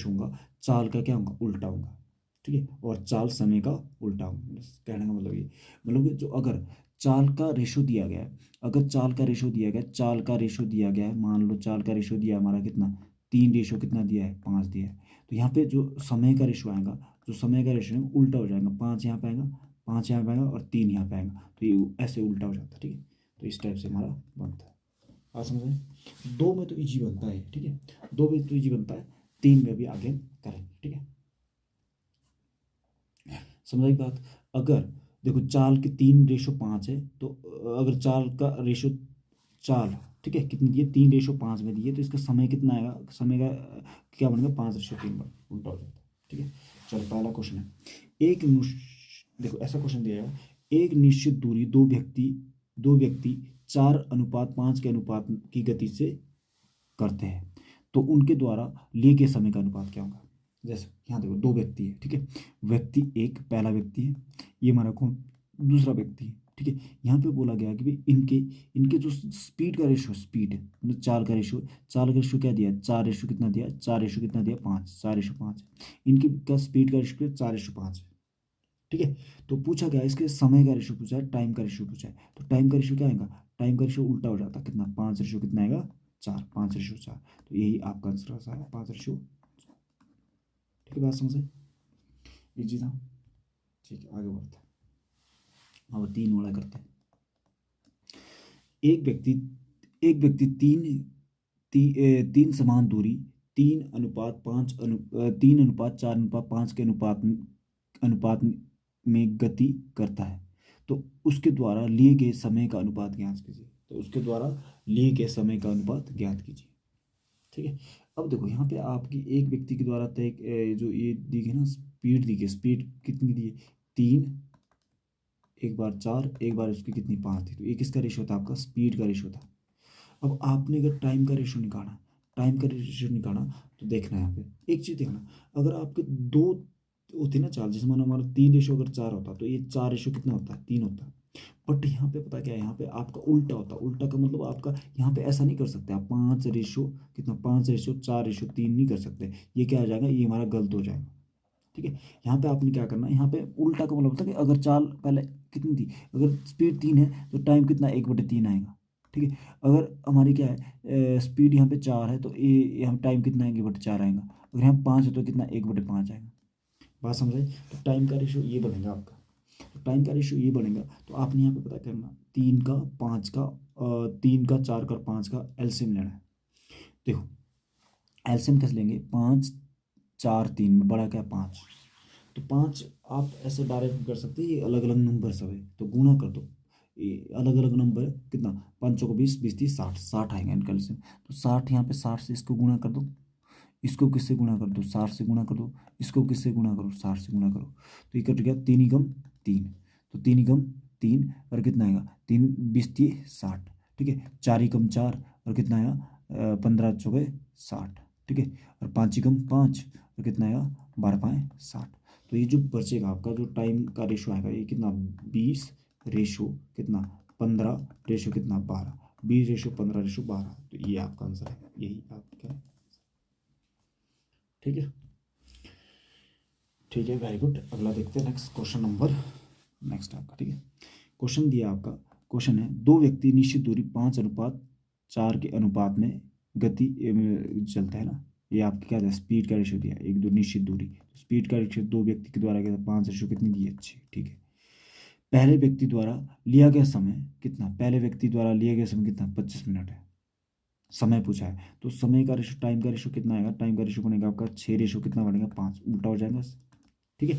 होगा चाल का क्या होगा, उल्टा होगा, ठीक है। और चाल समय का उल्टा होगा, मतलब कहने का मतलब ये, मतलब कि जो अगर चाल का रेशो दिया गया है, अगर चाल का रेशो दिया गया है, मान लो चाल का रेशो दिया है हमारा कितना 3, रेशो कितना दिया है 5 दिया है, तो यहाँ पे जो समय का रेशो आएगा, जो समय का रेशो है उल्टा हो जाएगा, 5 यहाँ पे आएगा, 5 यहाँ पे आएगा और 3 यहाँ पे आएगा, तो ये ऐसे उल्टा हो जाता है, ठीक है। तो इस टाइप से हमारा बनता है, आप समझ रहे हैं। 2 में तो इजी बनता है, ठीक है, 2 में तो इजी बनता है, 3 में भी आगे करेंगे, ठीक है। समझाई बात, अगर देखो चाल के 3:5 है, तो अगर चाल का रेशो चाल, ठीक है, कितनी दिए 3:5 में दिए, तो इसका समय कितना आएगा, समय का क्या बनेगा 5:3 बन उल्टा हो जाता है, ठीक है। चलो पहला क्वेश्चन है, देखो ऐसा क्वेश्चन दिया है, एक निश्चित दूरी दो व्यक्ति 4:5 के अनुपात की गति से करते हैं, तो उनके द्वारा लिए गए समय का अनुपात क्या होगा। जैसे यहाँ देखो 2 व्यक्ति है, ठीक है, पहला व्यक्ति है, ये हमारा कौन, दूसरा व्यक्ति है, ठीक है। यहाँ पे बोला गया कि भाई इनके इनके जो स्पीड का रेशो, स्पीड है मतलब चाल का रेशो क्या दिया, 4 रेशो कितना दिया, 4 रेशो कितना दिया 5, 4:5, इनके का स्पीड का रेशो 4:5 है, ठीक है। तो पूछा गया इसके समय का रेशो पूछा है, टाइम का रेशो पूछा है, तो टाइम का रेशो क्या आएगा, टाइम का रेशो उल्टा हो जाता है, कितना 5 रेशो कितना आएगा 4, 5:4, तो यही आपका आंसर है 5:4, ठीक है। बात समझ आई, इजी था, ठीक है। आगे बढ़ते हैं, अब 3 वाला करते हैं। एक व्यक्ति एक व्यक्ति तीन समान दूरी 3:4:5 के अनुपात में गति करता है, तो उसके द्वारा लिए गए समय का अनुपात ज्ञात कीजिए, ठीक है। अब देखो यहाँ पे आपकी एक व्यक्ति के द्वारा तय जो ये दी गई ना, स्पीड दी गई, स्पीड कितनी दी है 3, एक बार 4, एक बार उसकी कितनी 5 थी, तो ये किसका रेशो था, आपका स्पीड का रेशो था। अब आपने अगर टाइम का रेशो निकाला, तो देखना है यहाँ पे एक चीज़ देखना, अगर आपके 2 होते ना चाल, जैसे मानो हमारा 3 रेशो अगर 4 होता, तो ये 4 रेशो कितना होता है 3 होता, बट यहाँ पे पता क्या है, यहाँ पे आपका उल्टा होता है। उल्टा का मतलब आपका यहाँ पे ऐसा नहीं कर सकते आप 5 रेशो कितना 5 रेशो 4 रेशो 3 नहीं कर सकते। ये क्या आ जाएगा, ये हमारा गलत हो जाएगा। ठीक है, यहाँ पे आपने क्या करना है, यहाँ पे उल्टा का मतलब होता है कि अगर चाल पहले कितनी थी, अगर स्पीड 3 है तो टाइम कितना 1/3 आएगा। ठीक है, अगर हमारी क्या है स्पीड यहाँ पे 4 है तो ये यहाँ टाइम कितना है 1/4 आएगा। अगर यहाँ 5 है तो कितना 1/5 आएगा। बात समझे? तो टाइम का रेशो ये बनेगा आपका। तो टाइम का रेशो ये बनेगा, तो आपने यहाँ पे पता करना 3 का 5 का 3 का 4 का 5 का एलसीएम लेना है। देखो एलसीएम कैसे लेंगे, 5 4 3 में बड़ा क्या 5, तो 5 आप ऐसे डायरेक्ट कर सकते हैं, ये अलग अलग नंबर सब है तो गुना कर दो। ये अलग अलग नंबर है, कितना 5 को 20 20 30 60 60 आएगा इनका एलसीएम। तो 60 यहाँ पे 60 से इसको गुना कर दो, इसको किससे गुना कर दो 60 से गुना कर दो, इसको किससे गुना करो 60 से गुना करो। तो ये कट गया 3 एकम 3, तो 3 एकम 3 और कितना आएगा 3 20 30 60। ठीक है, 4 एकम 4 और कितना आएगा 15 चौके 60। ठीक है, और 5 एकम 5 और कितना आएगा 12 5 60। तो ये जो बचेगा आपका जो टाइम का रेशो आएगा ये कितना 20 रेशो कितना 15 रेशो कितना 12, 20 रेशो 15 रेशो 12। तो ये आपका आंसर है, यही आपका। ठीक है, ठीक है, वेरी गुड। अगला देखते हैं नेक्स्ट क्वेश्चन नंबर, नेक्स्ट आपका। ठीक है, क्वेश्चन दिया आपका, क्वेश्चन है 2 व्यक्ति निश्चित दूरी 5:4 के अनुपात में गति चलता है ना। ये आपकी क्या है स्पीड का रेशो दिया है, एक दो निश्चित दूरी, तो स्पीड का रेशो 2 व्यक्ति के द्वारा क्या 5 रेशो कितनी दी है 6। ठीक है, पहले व्यक्ति द्वारा लिया गया समय कितना, पहले व्यक्ति द्वारा लिया गया समय कितना 25 मिनट है, समय पूछा है। तो समय का रेशो टाइम का रेशो कितना आएगा, टाइम का रेशो बनेगा आपका 6 रेशो कितना बनेगा 5, उल्टा हो जाएगा। ठीक है,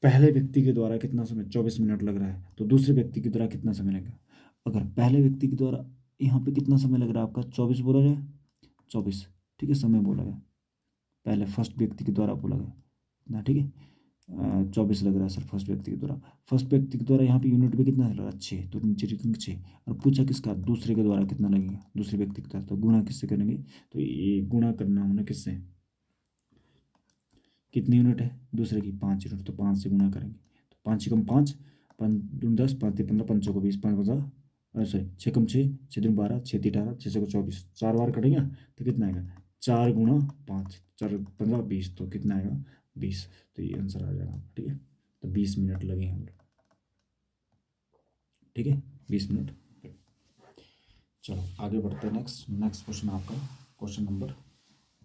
पहले व्यक्ति के द्वारा कितना समय 24 मिनट लग रहा है, तो दूसरे व्यक्ति के द्वारा कितना समय लगेगा। अगर पहले व्यक्ति के द्वारा यहाँ पे कितना समय लग रहा है आपका 24 बोला जाए 24। ठीक है, समय बोला गया पहले फर्स्ट व्यक्ति के द्वारा बोला गया ना। ठीक है 24 लग रहा है सर फर्स्ट व्यक्ति के द्वारा। फर्स्ट व्यक्ति के द्वारा यहाँ पे यूनिट में कितना लग रहा है 6, तो नीचे लिखेंगे 6। और पूछा किसका दूसरे के द्वारा कितना लगेगा, दूसरे व्यक्ति के द्वारा, तो गुणा किससे करेंगे, तो ये गुणा करना होना किससे, कितनी यूनिट है दूसरे की 5 यूनिट, तो 5 से गुणा करेंगे। तो 5 एकम 5 5 दूनी 10 5 3 15 5 को 20 5 50 सॉरी 6 कम 6 6 दूनी 12 6 3 18 6 को 24, 4 बार कटेंगे तो कितना आएगा 4 गुणा 5 4 15 20, तो कितना आएगा 20। तो ये आंसर आ जाएगा। ठीक है, तो 20 मिनट लगे हम लोग। ठीक है 20 मिनट। चलो आगे बढ़ते हैं, नेक्स्ट क्वेश्चन आपका क्वेश्चन नंबर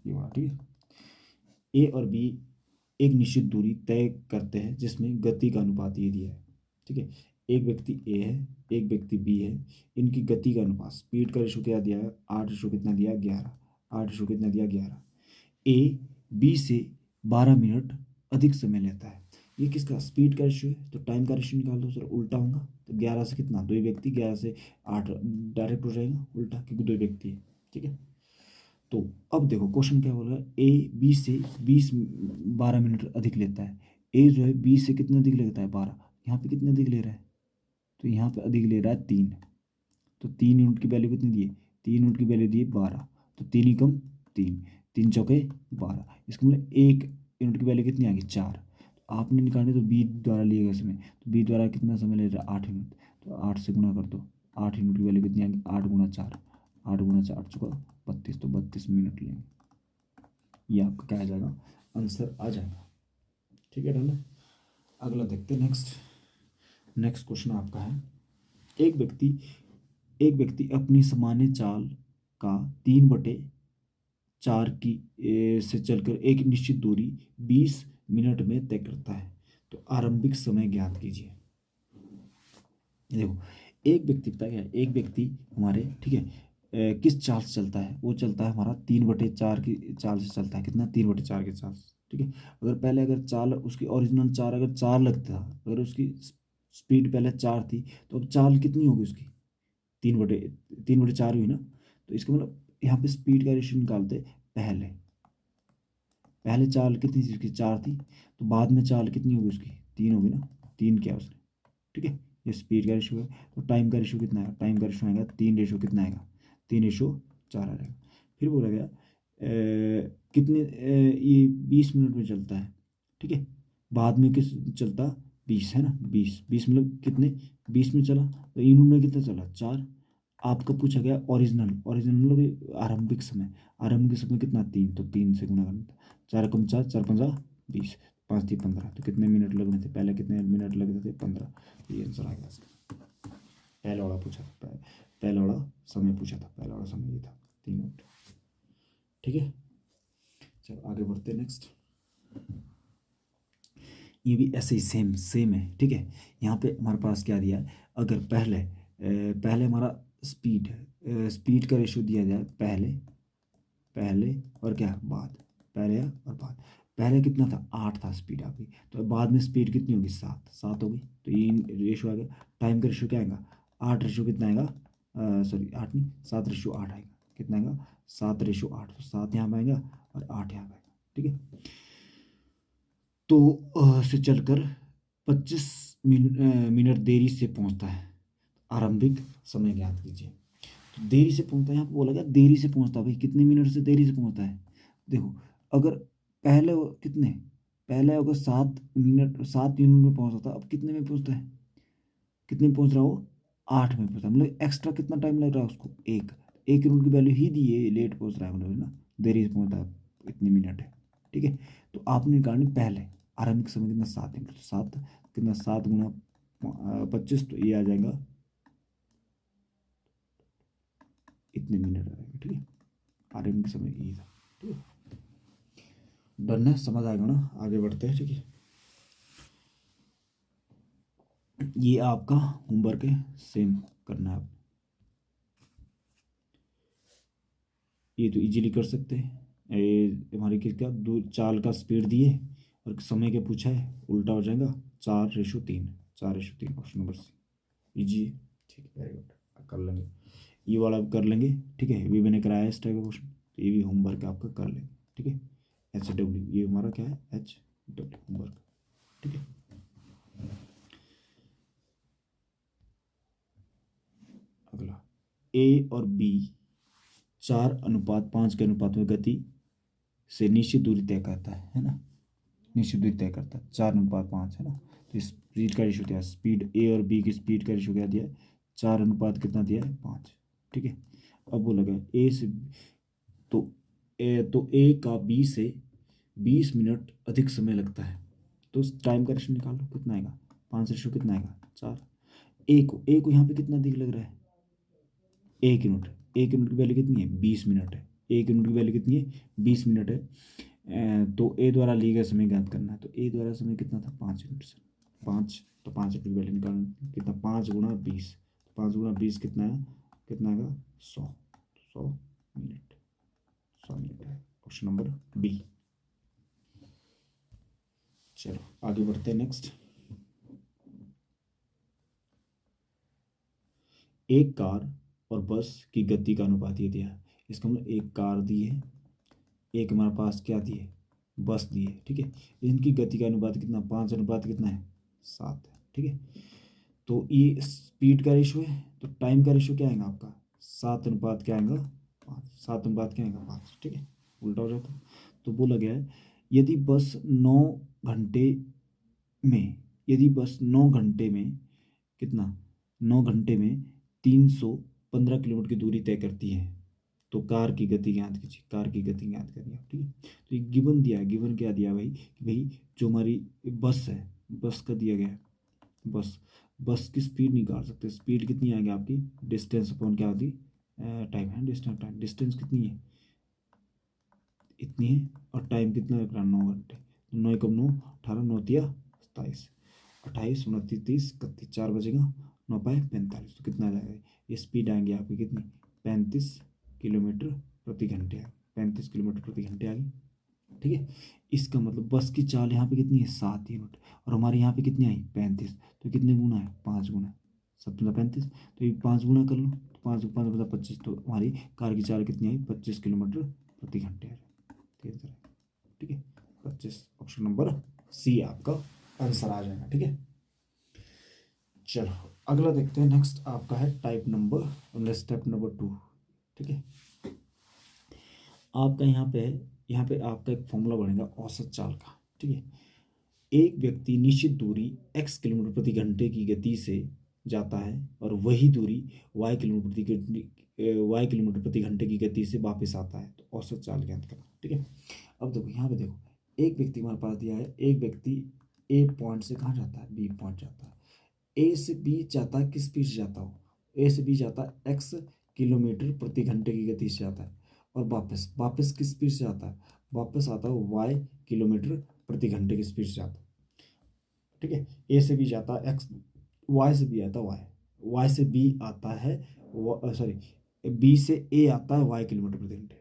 ये वाला। ठीक है, ए और बी एक निश्चित दूरी तय करते हैं जिसमें गति का अनुपात ये दिया है। ठीक है, एक व्यक्ति ए है एक व्यक्ति बी है, इनकी गति का अनुपात स्पीड का रेशो क्या दिया है 8 रेशो कितना दिया 11, 8 रेशो कितना दिया 11। ए बी से 12 मिनट अधिक समय लेता है। ये किसका स्पीड का रेशो है, तो टाइम का रेशो निकाल दो सर, उल्टा होगा। तो 11 से कितना 2 व्यक्ति 11 से 8 डायरेक्ट हो जाएगा उल्टा क्योंकि 2 व्यक्ति है। ठीक है, तो अब देखो क्वेश्चन क्या बोल रहा है, ए बी से 12 मिनट अधिक लेता है। ए जो है बी से कितना अधिक लेता है 12, यहाँ पे कितने अधिक ले रहा है, तो यहाँ पे अधिक ले रहा है 3। तो 3 यूनिट की वैल्यू कितनी दी है, 3 यूनिट की वैल्यू दी है 12, तो 3 ही कम 3 3 चौके 12, इसका मतलब 1 यूनिट की वैल्यू कितनी आ गई 4। तो आपने निकालने तो बी द्वारा लिए गए समय, तो बी द्वारा कितना समय ले रहा है 8 यूनिट, तो 8 से गुना कर दो, 8 यूनिट की वैल्यू कितनी आ गई 8 गुना 4, 8 गुना 4 चौका 32, तो 32 मिनट लेंगे। ये आपका क्या आ जाएगा आंसर आ जाएगा। ठीक है, डन है। अगला देखते हैं नेक्स्ट क्वेश्चन आपका है, एक व्यक्ति अपनी सामान्य चाल का 3/4 की से चलकर एक निश्चित दूरी 20 मिनट में तय करता है, तो आरंभिक समय ज्ञात कीजिए। देखो एक व्यक्ति पता क्या है, एक व्यक्ति हमारे ठीक है किस चाल से चलता है, वो चलता है हमारा 3/4 की चाल से चलता है, कितना 3/4 की चाल से। ठीक है, अगर पहले अगर चाल उसकी ओरिजिनल चाल अगर 4 लगता, अगर उसकी स्पीड पहले 4 थी, तो अब चाल कितनी होगी उसकी 3/4 हुई ना। तो इसका मतलब यहाँ पे स्पीड का रेशियो निकालते पहले पहले चाल कितनी थी उसकी 4 थी, तो बाद में चाल कितनी होगी उसकी 3 होगी ना, 3 किया उसने। ठीक है, ये स्पीड का रेशियो है। तो टाइम का रेशियो कितना आएगा, टाइम का रेशियो आएगा 3 रेशियो कितना आएगा 3:4 आ जाएगा। फिर बोला गया कितने ये 20 मिनट में चलता है। ठीक है, बाद में किस चलता 20 है ना, 20 मतलब कितने, 20 में चला तो यूनिट में कितना चला 4। आपका पूछा गया ओरिजिनल मतलब आरंभिक समय कितना 3, तो 3 से गुणा करना था। 4 कम 4, 4 पंजा 20, 5 थी 15, तो कितने मिनट लगने थे, पहले कितने मिनट लगते थे 15। ये आंसर आ गया इसका। पहला वाला पूछा था, पहला वाला समय पूछा था, पहला वाला समय ये था 3 मिनट। ठीक है, चलो आगे बढ़ते हैं नेक्स्ट। ये भी ऐसे ही सेम है। ठीक है, यहाँ पे हमारे पास क्या दिया है, अगर पहले हमारा स्पीड का रेशियो दिया जाए, पहले और क्या बाद, पहले कितना था 8 था स्पीड आपकी, तो बाद में स्पीड कितनी होगी 7 होगी, तो ये रेशियो आ गया। टाइम का रेशियो क्या आएगा 8 रेशियो कितना आएगा, सॉरी 8 नहीं 7 रेशियो 8 आएगा, कितना आएगा 7 रेशियो 8, तो 7 यहाँ पे आएगा और 8 यहाँ पे आएगा। ठीक है, तो से चलकर 25 मिनट देरी से पहुंचता है। आरंभिक समय ज्ञात कीजिए। तो देरी से पहुंचता है, यहाँ पे बोला गया देरी से पहुंचता है, भाई कितने मिनट से देरी से पहुंचता है। देखो अगर पहले अगर 7 मिनट में पहुंचता था, अब कितने में पहुंचता है, कितने में पहुंच रहा हो 8 में पहुंचता है, मतलब एक्स्ट्रा कितना टाइम लग रहा है उसको, एक मिनट की वैल्यू ही दी है, लेट पहुंच रहा है मतलब ना, देरी से पहुंचता है इतनी मिनट है। ठीक है, तो आपने निकालनी पहले आरंभिक समय कितना 7 मिनट, तो 7 कितना 7 गुना 25, तो ये आ जाएगा इतने मिनट आ जाएगा। ठीक है, आरंभिक समय ये था। ठीक है, डन है, समझ आएगा ना, आगे बढ़ते हैं। ठीक है, ये आपका होमवर्क है, सेम करना है आप, ये तो इजीली कर सकते हैं। हमारे किसका चाल का स्पीड दिए और समय के पूछा है, उल्टा हो जाएगा 4:3, 4:3, ऑप्शन नंबर सी इजी है। ठीक है, वेरी गुड, कर लेंगे ये वाला भी कर लेंगे। ठीक है, भी मैंने कराया इस टाइप का क्वेश्चन, तो ये भी होमवर्क आपका कर लेंगे। ठीक है, HW ये हमारा क्या है, HW होमवर्क। ठीक है, अगला A और B 4:5 के अनुपात में गति से निश्चित दूरी तय करता है ना, निश्चित दूरी तय करता है, 4:5 है ना। तो स्पीड का रेशियो क्या है, स्पीड A और B की स्पीड का रेशियो क्या दिया है, 4 अनुपात कितना दिया है 5। ठीक है, अब वो लगा ए से, तो ए का B से 20 मिनट अधिक समय लगता है, तो टाइम का रेशियो निकाल लो कितना आएगा, 5 रेशियो कितना आएगा 4। ए को यहाँ पे कितना अधिक लग रहा है, 1 यूनिट की वैल्यू कितनी है 20 मिनट है, 1 यूनिट की वैल्यू कितनी है 20 मिनट है। तो ए द्वारा लिए गए समय ज्ञात करना है, तो ए द्वारा समय कितना था 5 यूनिट से, 5, तो 5 यूनिट की वैल्यू निकालना कितना, 5 × 20, 5 × 20 कितना है, कितना आएगा 100 मिनट, 100 मिनट है, ऑप्शन नंबर बी। चलो आगे बढ़ते हैं नेक्स्ट। एक कार और बस की गति का अनुपात ये दिया है, इसका मतलब एक कार दी है, एक हमारे पास क्या दी है बस दी है। ठीक है, इनकी गति का अनुपात कितना 5 अनुपात कितना है 7 है। ठीक है, तो ये स्पीड का रेशियो है, तो टाइम का रेशियो क्या आएगा आपका 7 अनुपात क्या आएगा 5, 7 अनुपात क्या आएगा 5। ठीक है, उल्टा हो जाता है। तो बोला गया है यदि बस 9 घंटे में, यदि बस 9 घंटे में कितना 9 घंटे में 315 किलोमीटर की दूरी तय करती है, तो कार की गति ज्ञात कीजिए, कार की गति ज्ञात करिए आप। ठीक है, तो ये गिवन दिया है, गिवन क्या दिया भाई कि भाई जो हमारी बस है, बस का दिया गया है, बस की स्पीड निकाल सकते हैं, स्पीड कितनी आएगी आपकी, डिस्टेंस अपॉन क्या होती टाइम है, डिस्टेंस कितनी है इतनी है, और टाइम कितना लग रहा 9 घंटे, 9 × 9 18, 9 × 3 = 27, 28 29 30 31, 4 बजेगा 9 × 5 = 45, तो कितना आ जाएगा, ये स्पीड आएंगे आपकी कितनी 35 किलोमीटर प्रति घंटे आ गई, 35 किलोमीटर प्रति घंटे आ गई। ठीक है, इसका मतलब बस की चाल यहाँ पे कितनी है 7 यूनिट, और हमारे यहाँ पे कितनी आई 35, तो कितने गुना है 5 गुना, 7 × 35, तो ये 5 गुना कर लो, तो 5 × 5 = 25, तो हमारी कार की चाल कितनी आई 25 किलोमीटर प्रति घंटे आ रही। ठीक है, 25, ऑप्शन नंबर सी आपका आंसर आ जाएगा। ठीक है, चलो अगला देखते हैं। नेक्स्ट आपका है टाइप नंबर स्टेप नंबर 2। ठीक है, आपका यहाँ पे आपका एक फॉर्मूला बनेगा औसत चाल का। ठीक है, एक व्यक्ति निश्चित दूरी x किलोमीटर प्रति घंटे की गति से जाता है और वही दूरी y किलोमीटर प्रति घंटे की गति से वापस आता है, तो औसत चाल ज्ञात करना। ठीक है, अब देखो यहाँ पे देखो, एक व्यक्ति हमारे पास दिया है, एक व्यक्ति ए पॉइंट से कहाँ जाता है, बी पॉइंट जाता है। ए से बी जाता है, किस स्पीड से जाता हो, ए से बी जाता है x किलोमीटर प्रति घंटे की गति से जाता है, और वापस वापस किस स्पीड से आता है, वापस आता है y किलोमीटर प्रति घंटे की स्पीड से जाता है। ठीक है, ए से बी जाता है x, y से बी आता है y से बी आता है, सॉरी बी से ए आता है y किलोमीटर प्रति घंटे,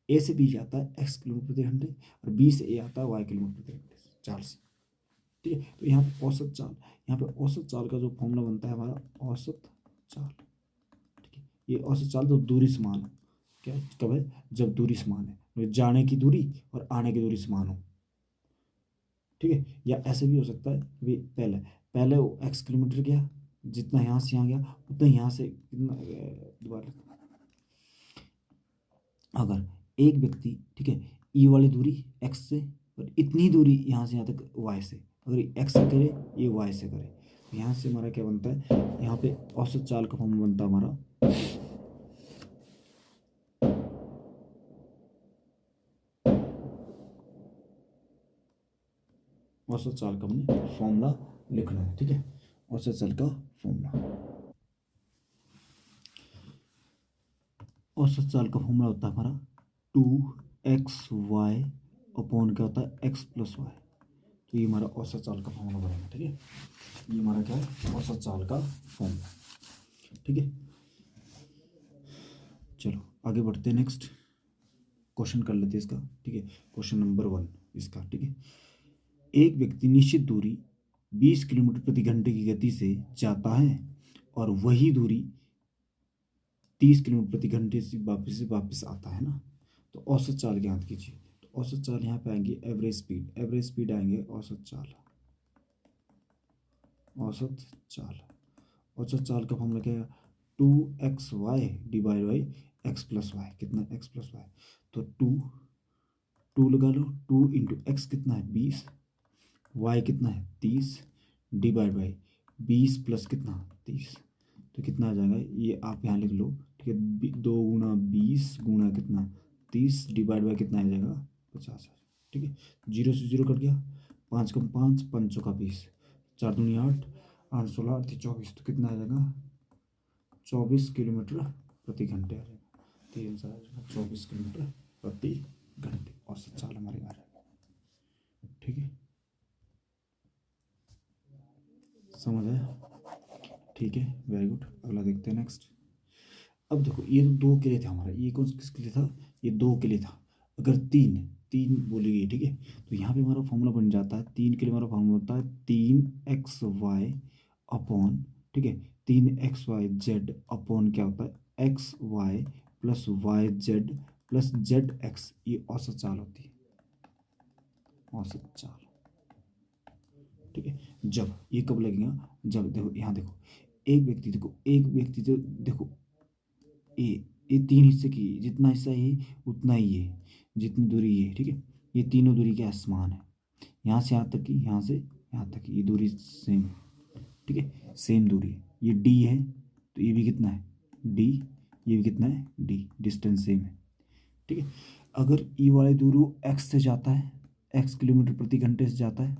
ए से बी जाता है x किलोमीटर प्रति घंटे, और बी से ए आता है y किलोमीटर प्रति घंटे चाल से। ठीक है, तो यहाँ पे औसत चाल, यहाँ पे औसत चाल का जो फॉर्मूला बनता है हमारा औसत चाल। ठीक है, ये औसत चाल तो दूरी समान हो, क्या कब है, जब दूरी समान है, जाने की दूरी और आने की दूरी समान हो। ठीक है, या ऐसे भी हो सकता है कि पहले पहले वो x किलोमीटर गया, जितना यहाँ से यहाँ गया उतना यहाँ से कितना, दोबारा अगर एक व्यक्ति, ठीक है, ई वाली दूरी x से और इतनी दूरी यहाँ से यहाँ तक y से, अगर x से करे ये y से करे, तो यहाँ से हमारा क्या बनता है, यहाँ पे औसत चाल का फॉर्मूला बनता है हमारा औसत चाल का हमने फॉर्मूला लिखना है। ठीक है, औसत चाल का फॉर्मूला, औसत चाल का फॉर्मूला होता है हमारा 2xy अपॉन क्या होता है x प्लस वाई। तो ये हमारा औसत चाल का फॉर्मूला बनेगा। ठीक है, ये हमारा क्या है, औसत चाल का फॉर्मूला। ठीक है, चलो आगे बढ़ते हैं, नेक्स्ट क्वेश्चन कर लेते हैं इसका। ठीक है, क्वेश्चन नंबर 1 इसका। ठीक है, एक व्यक्ति निश्चित दूरी 20 किलोमीटर प्रति घंटे की गति से जाता है और वही दूरी 30 किलोमीटर प्रति घंटे से वापस आता है ना, तो औसत चाल ज्ञात कीजिए। तो औसत चाल यहाँ पे आएंगे एवरेज स्पीड, एवरेज स्पीड आएंगे औसत चाल, औसत चाल, औसत चाल का फॉर्मूला क्या है, 2xy divide by x plus y, कितना x प्लस वाई, तो 2 लगा लो, 2 इंटू एक्स कितना है 20, y कितना है 30 डिवाइड बाई 20 प्लस कितना 30, तो कितना आ जाएगा, ये आप यहाँ लिख लो। ठीक है, 2 गुना 20 गुना कितना 30 डिवाइड बाई कितना आ जाएगा 50। ठीक है, 0 से 0 कट गया, 5 कम 5 5 का 20, 4 दूनी 8 8 16 8 24, तो कितना आ जाएगा 24 किलोमीटर प्रति घंटे आ जाएगा, 24 किलोमीटर प्रति घंटे औसत चाल हमारे आ जाएगा। ठीक है, समझ आया। ठीक है, वेरी गुड, अगला देखते हैं नेक्स्ट। अब देखो ये तो 2 के लिए था हमारा, ये कौन किसके लिए था, ये 2 के लिए था। अगर 3 बोली गई, ठीक है, तो यहाँ पे हमारा फॉर्मूला बन जाता है, 3 के लिए हमारा फॉर्मूला होता है 3xy अपॉन, ठीक है, 3xyz अपॉन क्या होता है xy plus yz plus zx, ये औसत चाल होती है, औसत चाल। ठीक है, जब ये कब लगेगा, जब देखो यहाँ देखो, एक व्यक्ति तो देखो ये 3 हिस्से की, जितना हिस्सा ये उतना ही है, जितनी दूरी ये, ठीक है, ये तीनों दूरी के समान है, यहाँ से यहाँ तक की, यहाँ से यहाँ तक की, ये दूरी सेम, ठीक है, सेम दूरी है, ये डी है तो ये भी कितना है डी, ये भी कितना है डी, डिस्टेंस सेम है। ठीक है, अगर ई वाली दूरी एक्स से जाता है, एक्स किलोमीटर प्रति घंटे से जाता है,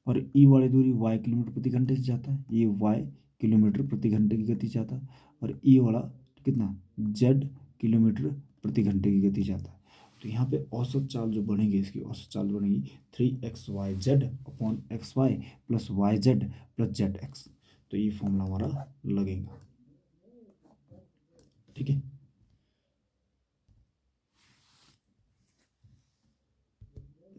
और ई वाली दूरी वाई किलोमीटर प्रति घंटे से जाता है, ये वाई किलोमीटर प्रति घंटे की गति से जाता है, और ई वाला कितना जेड किलोमीटर प्रति घंटे की गति जाता है। तो यहाँ पे औसत चाल जो बनेगी, इसकी औसत चाल बनेगी 3xyz upon xy plus yz plus zx, तो ये फॉर्मूला हमारा लगेगा। ठीक है,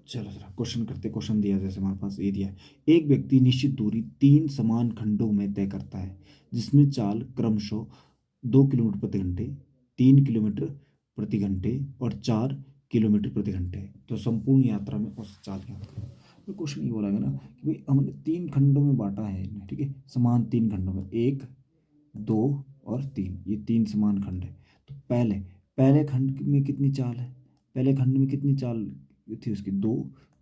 चलो जरा क्वेश्चन करते, क्वेश्चन दिया जैसे हमारे पास ये दिया है, एक व्यक्ति निश्चित दूरी 3 समान खंडों में तय करता है जिसमें चाल क्रमशः 2 किलोमीटर प्रति घंटे, 3 किलोमीटर प्रति घंटे और 4 किलोमीटर प्रति घंटे है, तो संपूर्ण यात्रा में औसत चाल ज्ञात करो। तो क्वेश्चन ये बोला गया ना कि भाई हमने 3 खंडों में बांटा है इन्हें, ठीक है, समान 3 खंडों में, 1 2 और 3, ये 3 समान खंड है। तो पहले खंड में कितनी चाल है, पहले खंड में कितनी चाल थी उसकी 2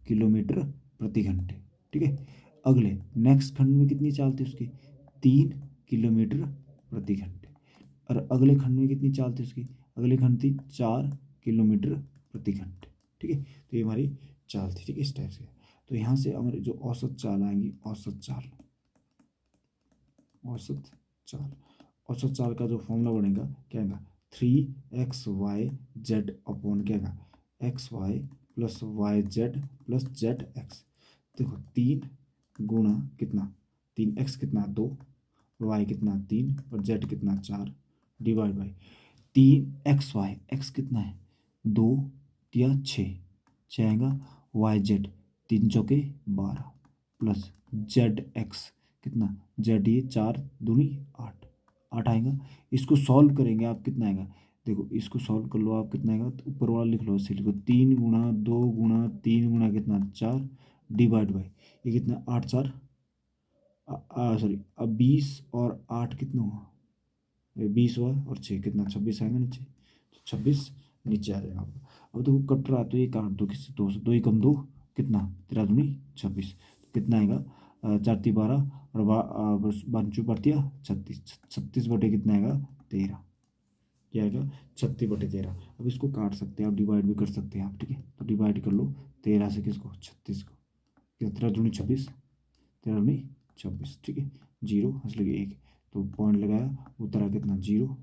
किलोमीटर प्रति घंटे, ठीक है। अगले नेक्स्ट खंड में कितनी चाल थी उसकी, 3 किलोमीटर प्रति घंटे। और अगले खंड में कितनी चाल थी उसकी, अगले खंड थी 4 किलोमीटर प्रति घंटे। ठीक है, तो ये हमारी चाल थी। ठीक है, इस टाइप से। तो यहाँ से हमारी जो औसत चाल आएंगी, औसत चाल, औसत चाल, औसत चाल का जो फॉर्मूला बनेगा क्या आएगा, 3xyz अपॉन क्या आएगा, xy plus yz plus zx। देखो 3 गुणा कितना, 3x कितना 2, y कितना 3 और z कितना 4, डिवाइड बाई 3xy, x कितना है 2 या 6 आएगा, yz 3 चौके 12 प्लस zx कितना, z ये 4 दूनी 8 आएगा। इसको सॉल्व करेंगे आप, कितना आएगा, देखो इसको सॉल्व कर लो आप, कितना आएगा, तो ऊपर वाला लिख लो, ऐसे लिखो 3 गुणा 2 गुणा 3 गुणा कितना 4, डिवाइड बाई ये कितना 8 4 सॉरी, अब 20 और 8 कितना हुआ, 20 हुआ और 6 कितना 26 आएगा नीचे, तो 26 नीचे आ जाएगा आपका। अब देखो कट रहा है तो ये काट दो, किससे 2 से, 2 ही कम 2 कितना 13 दूनी 26, तो कितना आएगा 4 3 12 और 12 36, 36 बटे कितना आएगा 13, क्या आएगा 36/13। अब इसको काट सकते हैं आप, डिवाइड भी कर सकते हैं आप। ठीक है, तो डिवाइड कर लो 13 से किसको, 36 को, 13 दूनी 26, 13 दूनी 26। ठीक है, 0 हंस लगे 1, तो पॉइंट लगाया, उत्तरा कितना 0,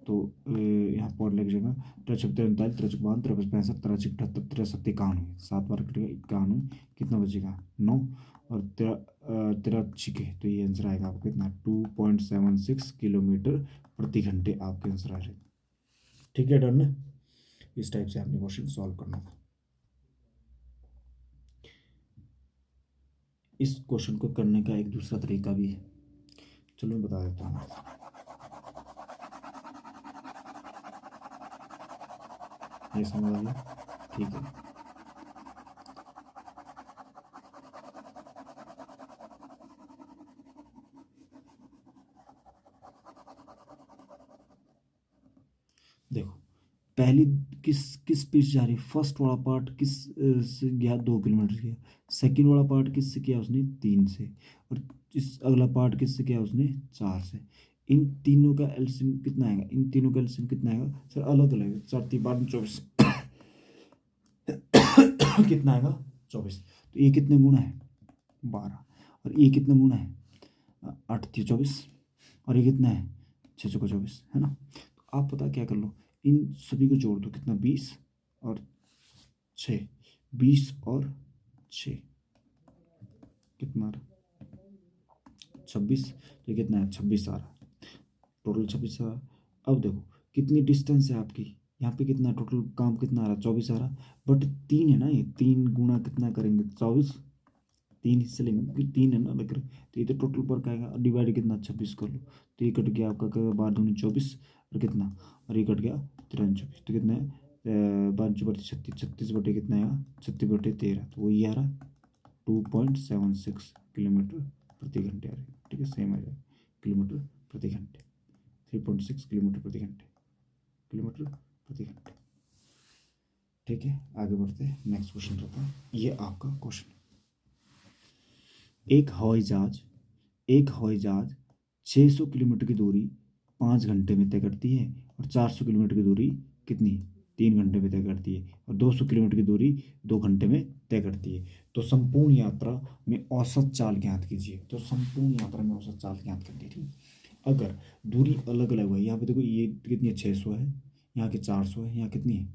तो यहाँ पॉइंट लग जाएगा 3 3 53 53 65 63 78 63 91, 7 बार कटेगा 91, कितना बचेगा 9 और 13 छिके, तो ये आंसर आएगा आपको कितना 2.76 किलोमीटर प्रति घंटे आपके आंसर आ जाएगा। ठीक है, डन है। इस टाइप से आपने क्वेश्चन सॉल्व करना था। इस क्वेश्चन को करने का एक दूसरा तरीका भी है, चलो मैं बता देता हूँ। ये समझ आ गया, ठीक है। देखो पहली किस किस स्पीड जा रही है, फर्स्ट वाला पार्ट किस से गया 2 किलोमीटर गया, सेकंड वाला पार्ट किस से किया उसने 3 से, और इस अगला पार्ट किस से किया उसने 4 से। इन तीनों का एलसीएम कितना आएगा, इन तीनों का एलसीएम कितना आएगा सर, अलग अलग है, 4 3 12 24 कितना आएगा 24, तो ये कितने गुना है 12, और ये कितने गुना है 8 3 24, और ये कितना है 6 चौका 24, है ना। तो आप पता क्या कर लो, इन सभी को जोड़ दो, कितना 20 और 6, 20 और 6 कितना आ रहा 26, तो ये कितना है 26 आ रहा, टोटल 26 आ रहा। अब देखो कितनी डिस्टेंस है आपकी, यहाँ पे कितना टोटल काम कितना आ रहा 24 आ रहा, बट 3 है ना, ये 3 गुना कितना करेंगे 24, 3 हिस्से लेंगे क्योंकि 3 है ना लग रहा है, तो ये तो टोटल पर का आएगा, डिवाइड कितना 26 कर लो, तो ये कट गया आपका 12 दूनी 24 और कितना, और ये कट गया 13 तो कितना है 12 36, 36 बटे कितना आएगा 36/13, तो वही आ रहा 2.76 किलोमीटर प्रति घंटे आ रही है। ठीक है, सेम आ जाएगा किलोमीटर प्रति घंटे, 3.6 किलोमीटर प्रति घंटे, किलोमीटर प्रति घंटे। ठीक है, आगे बढ़ते हैं, नेक्स्ट क्वेश्चन रहता है, ये आपका क्वेश्चन, एक हवाई जहाज 600 किलोमीटर की दूरी 5 घंटे में तय करती है, और 400 किलोमीटर की दूरी कितनी 3 घंटे में तय करती है, और 200 किलोमीटर की दूरी 2 घंटे में तय करती है। तो संपूर्ण यात्रा में औसत चाल ज्ञात कीजिए। तो संपूर्ण यात्रा में औसत चाल ज्ञात कर दी थी। अगर दूरी अलग अलग है, यहाँ पे देखो ये कितनी है 600 है, यहाँ की 400 है, यहाँ कितनी है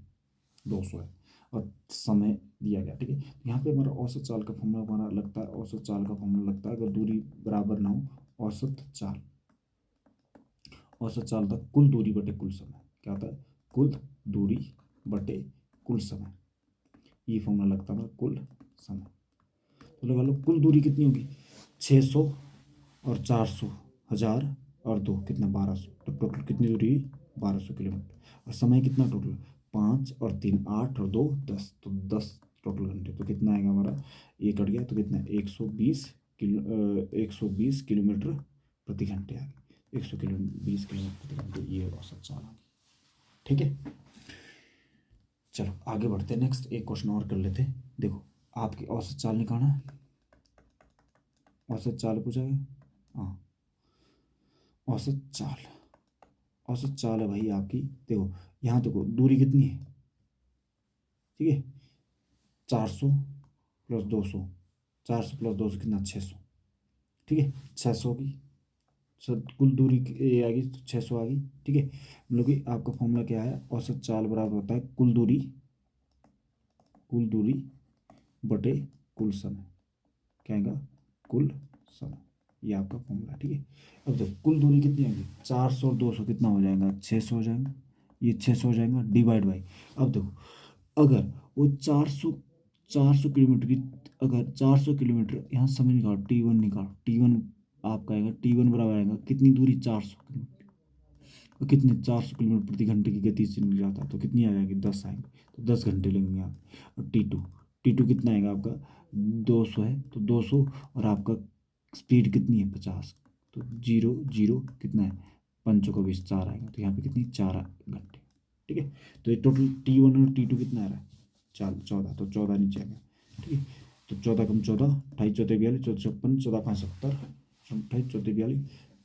200 है, और समय दिया गया। ठीक है, यहाँ पे हमारा औसत चाल का फॉर्मूला हमारा लगता है, औसत चाल का फॉर्मूला लगता है अगर दूरी बराबर ना हो, औसत चाल, औसत चाल था कुल दूरी बटे कुल समय, क्या होता है कुल दूरी बटे कुल समय, ये फॉर्मूला लगता है कुल समय। तो लगा लो कुल दूरी कितनी होगी 600 और 400, 1000 और 2 कितना 1200, तो टोटल कितनी दूरी 1200 किलोमीटर, और समय कितना टोटल 5 और 3 8 और 2 10, तो 10 टोटल घंटे, तो कितना आएगा हमारा, ये कट गया तो कितना 120 किलोमीटर प्रति घंटे आ गया, 120 किलोमीटर प्रति घंटे, ये औसत चाल आ गई। ठीक है, चलो आगे बढ़ते हैं, नेक्स्ट एक क्वेश्चन और कर लेते हैं। देखो आपकी औसत चाल निकालना है, औसत चाल पूछा है। हाँ, औसत चाल, औसत चाल है भाई आपकी। देखो यहाँ देखो दूरी कितनी है, ठीक है, 400 प्लस 200, 400 + 200 कितना, 600, ठीक है, 600 की सब कुल दूरी ये आ गई, 600 आ गई, ठीक है। मतलब कि आपका फॉर्मूला क्या है, औसत चाल बराबर होता है कुल दूरी, कुल दूरी बटे कुल समय, क्या आएगा, कुल समय, ये आपका फॉर्मूला, ठीक है। अब देखो कुल दूरी कितनी आएगी, 400 और 200 कितना हो जाएगा, 600 हो जाएगा, ये 600 हो जाएगा, डिवाइड बाई, अब देखो अगर वो 400 किलोमीटर की, अगर 400 किलोमीटर यहाँ समय निकालो, T1 निकालो, T1 आपका आएगा, T1 बराबर आएगा कितनी दूरी, 400 किलोमीटर, और कितने 400 किलोमीटर प्रति घंटे की गति से निकल जाता है, तो कितनी आ जाएगी, 10 आएंगे, तो 10 घंटे लगेंगे आप। और T2 कितना आएगा आपका, 200 है तो 200, और आपका स्पीड कितनी है, 50, तो 0 0 कितना है, 5 को 20, 4 आएगा, तो यहाँ पे कितनी, 4 घंटे, ठीक है। तो ये टोटल T1 और T2 कितना आ रहा है, 14, तो 14 नीचे आ गया, ठीक है। तो 14 कम 14, 28 चौथे 42, 14 56, 14 5 70, 28 चौथे 42,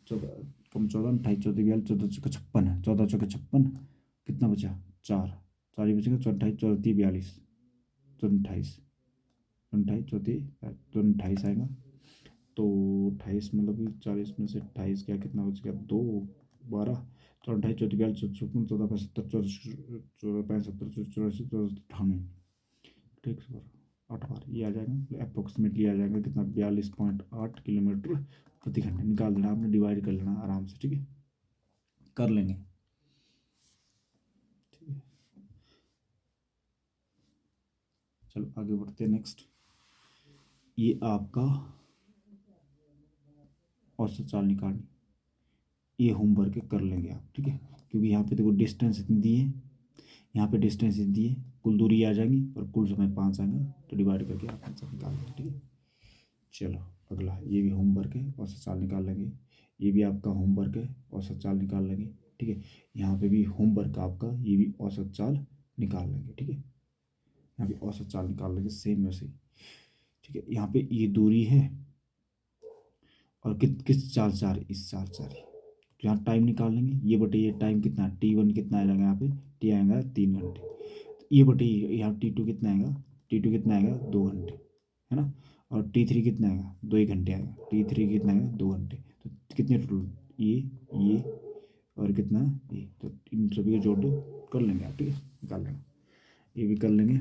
14 कम 14, 28 चौथे 42, 14 चौके 56 है, 14 चौके 56, कितना बचा, 4, 4 ही बचेगा, 28 चौथे 42, 28, 28 चौथे तो 28 आएगा, तो 28 मतलब कि 40 में से 28 क्या, कितना बच गया, 2, 12, तो 28 चौथे 42, 54, 14 75, 14 75, 84, 98, ठीक सर, 8 बार ये आ जाएगा, अप्रोक्सीमेटली आ जाएगा कितना, 42.8 किलोमीटर प्रति घंटे, निकाल देना आपने, डिवाइड कर लेना आराम से, ठीक है, कर लेंगे, ठीक है। चलो आगे बढ़ते हैं, नेक्स्ट, ये आपका औसत चाल निकालनी, ये होमवर्क कर लेंगे आप, ठीक है, क्योंकि यहाँ पे देखो डिस्टेंस इतनी दी है, यहाँ पे डिस्टेंस इतनी दी है, कुल दूरी आ जाएंगी और कुल समय 5 आएंगे, तो डिवाइड करके आप आंसर निकाल लेंगे, ठीक है। चलो अगला, ये भी होमवर्क है, औसत चाल निकाल लेंगे, ये भी आपका होमवर्क है, औसत चाल निकाल लेंगे, ठीक है। यहाँ पे भी होमवर्क आपका, ये भी औसत चाल निकाल लेंगे, ठीक है, यहाँ भी औसत चाल निकाल लेंगे सेम वैसे ही, ठीक है। यहाँ पे ये दूरी है, और किस चाल से आ रही, इस चाल से आ रही है, तो यहाँ टाइम निकाल लेंगे, ये बटे ये टाइम कितना, T1 कितना आ जाएगा, यहाँ पे टी आएगा 3 घंटे, तो ये बटे यहाँ T2 कितना आएगा, T2 कितना आएगा, 2 घंटे, है ना, और T3 कितना आएगा, 2 ही घंटे आएगा, T3 कितना आएगा, 2 घंटे, तो कितने टोटल, ये और कितना, ये, तो इन सभी को जोड़ दो, कर लेंगे आप, ठीक है, निकाल लेंगे, ये भी कर लेंगे।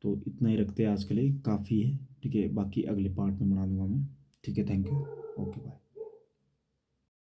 तो इतना ही रखते हैं आज के लिए, काफ़ी है, ठीक है, बाकी अगले पार्ट में बना दूंगा मैं, ठीक है, थैंक यू, ओके बाय।